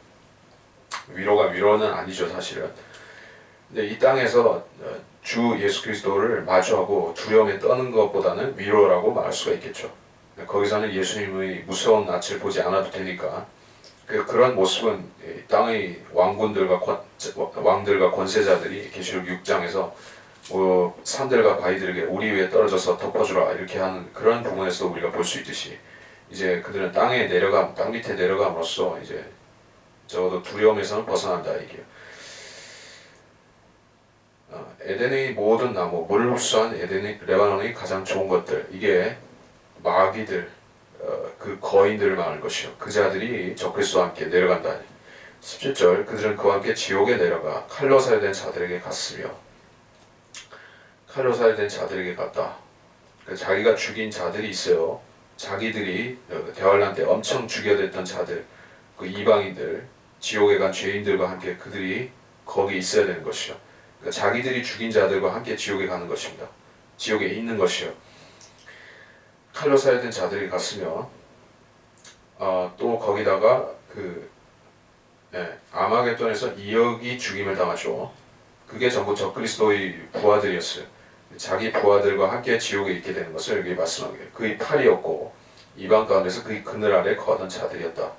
위로는 아니죠, 사실은. 근데 이 땅에서 주 예수 그리스도를 마주하고 두려움에 떠는 것보다는 위로라고 말할 수가 있겠죠. 거기서는 예수님의 무서운 낯을 보지 않아도 되니까 그런 모습은 땅의 왕군들과 왕들과 권세자들이 계시록 6장에서 산들과 바위들에게 우리 위에 떨어져서 덮어주라 이렇게 하는 그런 부분에서 우리가 볼 수 있듯이 이제 그들은 땅 밑에 내려감으로써 이제 적어도 두려움에서는 벗어난다 이게요. 에덴의 모든 나무, 물을 흡수한 레바논의 가장 좋은 것들 이게 마귀들, 그 거인들을 말하는 것이요. 그 자들이 적그리스도와 함께 내려간다. 17절 그들은 그와 함께 지옥에 내려가 칼로 살해된 자들에게 갔으며 칼로 살해된 자들에게 갔다. 자기가 죽인 자들이 있어요. 자기들이 대환란 때 엄청 죽여댔던 자들, 그 이방인들, 지옥에 간 죄인들과 함께 그들이 거기 있어야 되는 것이요. 자기들이 죽인 자들과 함께 지옥에 가는 것입니다. 지옥에 있는 것이요. 칼로 살해된 자들이 갔으며 또 거기다가 아마겟돈에서 2억이 죽임을 당하죠. 그게 전부 적그리스도의 부하들이었어요. 자기 부하들과 함께 지옥에 있게 되는 것을 여기 말씀하게 돼요. 그의 팔이었고 이방 가운데서 그의 그늘 아래 거하던 자들이었다.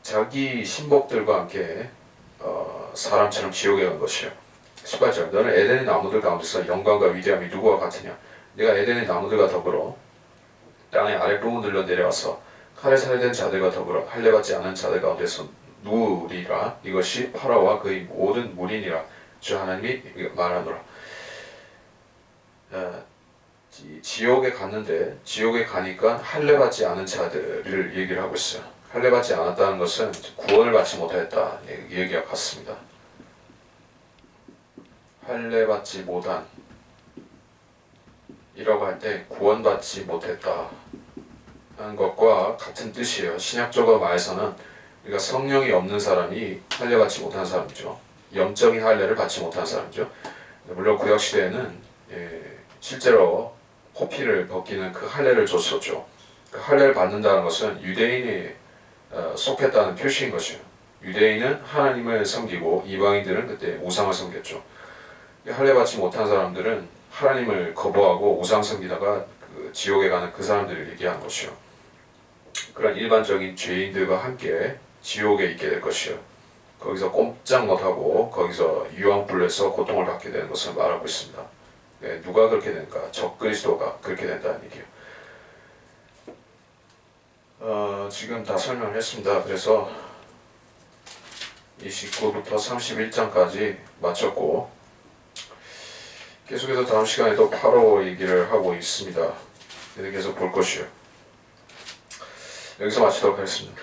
자기 신복들과 함께 사람처럼 지옥에 간 것이요. 18절 너는 에덴의 나무들 가운데서 영광과 위대함이 누구와 같으냐. 내가 에덴의 나무들과 더불어 땅의 아랫부분들로 내려와서 칼에 살해된 자들과 더불어 할례받지 않은 자들 가운데서 누우리라. 이것이 파라오와 그의 모든 무리니라. 주 하나님이 말하노라. 지옥에 갔는데 지옥에 가니까 할례받지 않은 자들을 얘기를 하고 있어요. 할례받지 않았다는 것은 구원을 받지 못했다 얘기가 같습니다. 할례받지 못한 이라고 할 때 구원받지 못했다 하는 것과 같은 뜻이에요. 신약적으로 말해서는 우리가 성령이 없는 사람이 할례받지 못한 사람이죠. 영적인 할례를 받지 못한 사람이죠. 물론 구약시대에는 실제로 호피를 벗기는 그 할례를 줬었죠. 그 할례를 받는다는 것은 유대인이 속했다는 표시인 것이에요. 유대인은 하나님을 섬기고 이방인들은 그때 우상을 섬겼죠. 할례받지 못한 사람들은 하나님을 거부하고 우상 섬기다가 지옥에 가는 그 사람들을 얘기하는 것이요. 그런 일반적인 죄인들과 함께 지옥에 있게 될 것이요. 거기서 꼼짝 못하고 거기서 유황불에서 고통을 받게 되는 것을 말하고 있습니다. 누가 그렇게 되는가? 적그리스도가 그렇게 된다는 얘기예요. 지금 다 설명을 했습니다. 그래서 29부터 31장까지 마쳤고 계속해서 다음 시간에도 파라오 얘기를 하고 있습니다. 계속 볼 것이요. 여기서 마치도록 하겠습니다.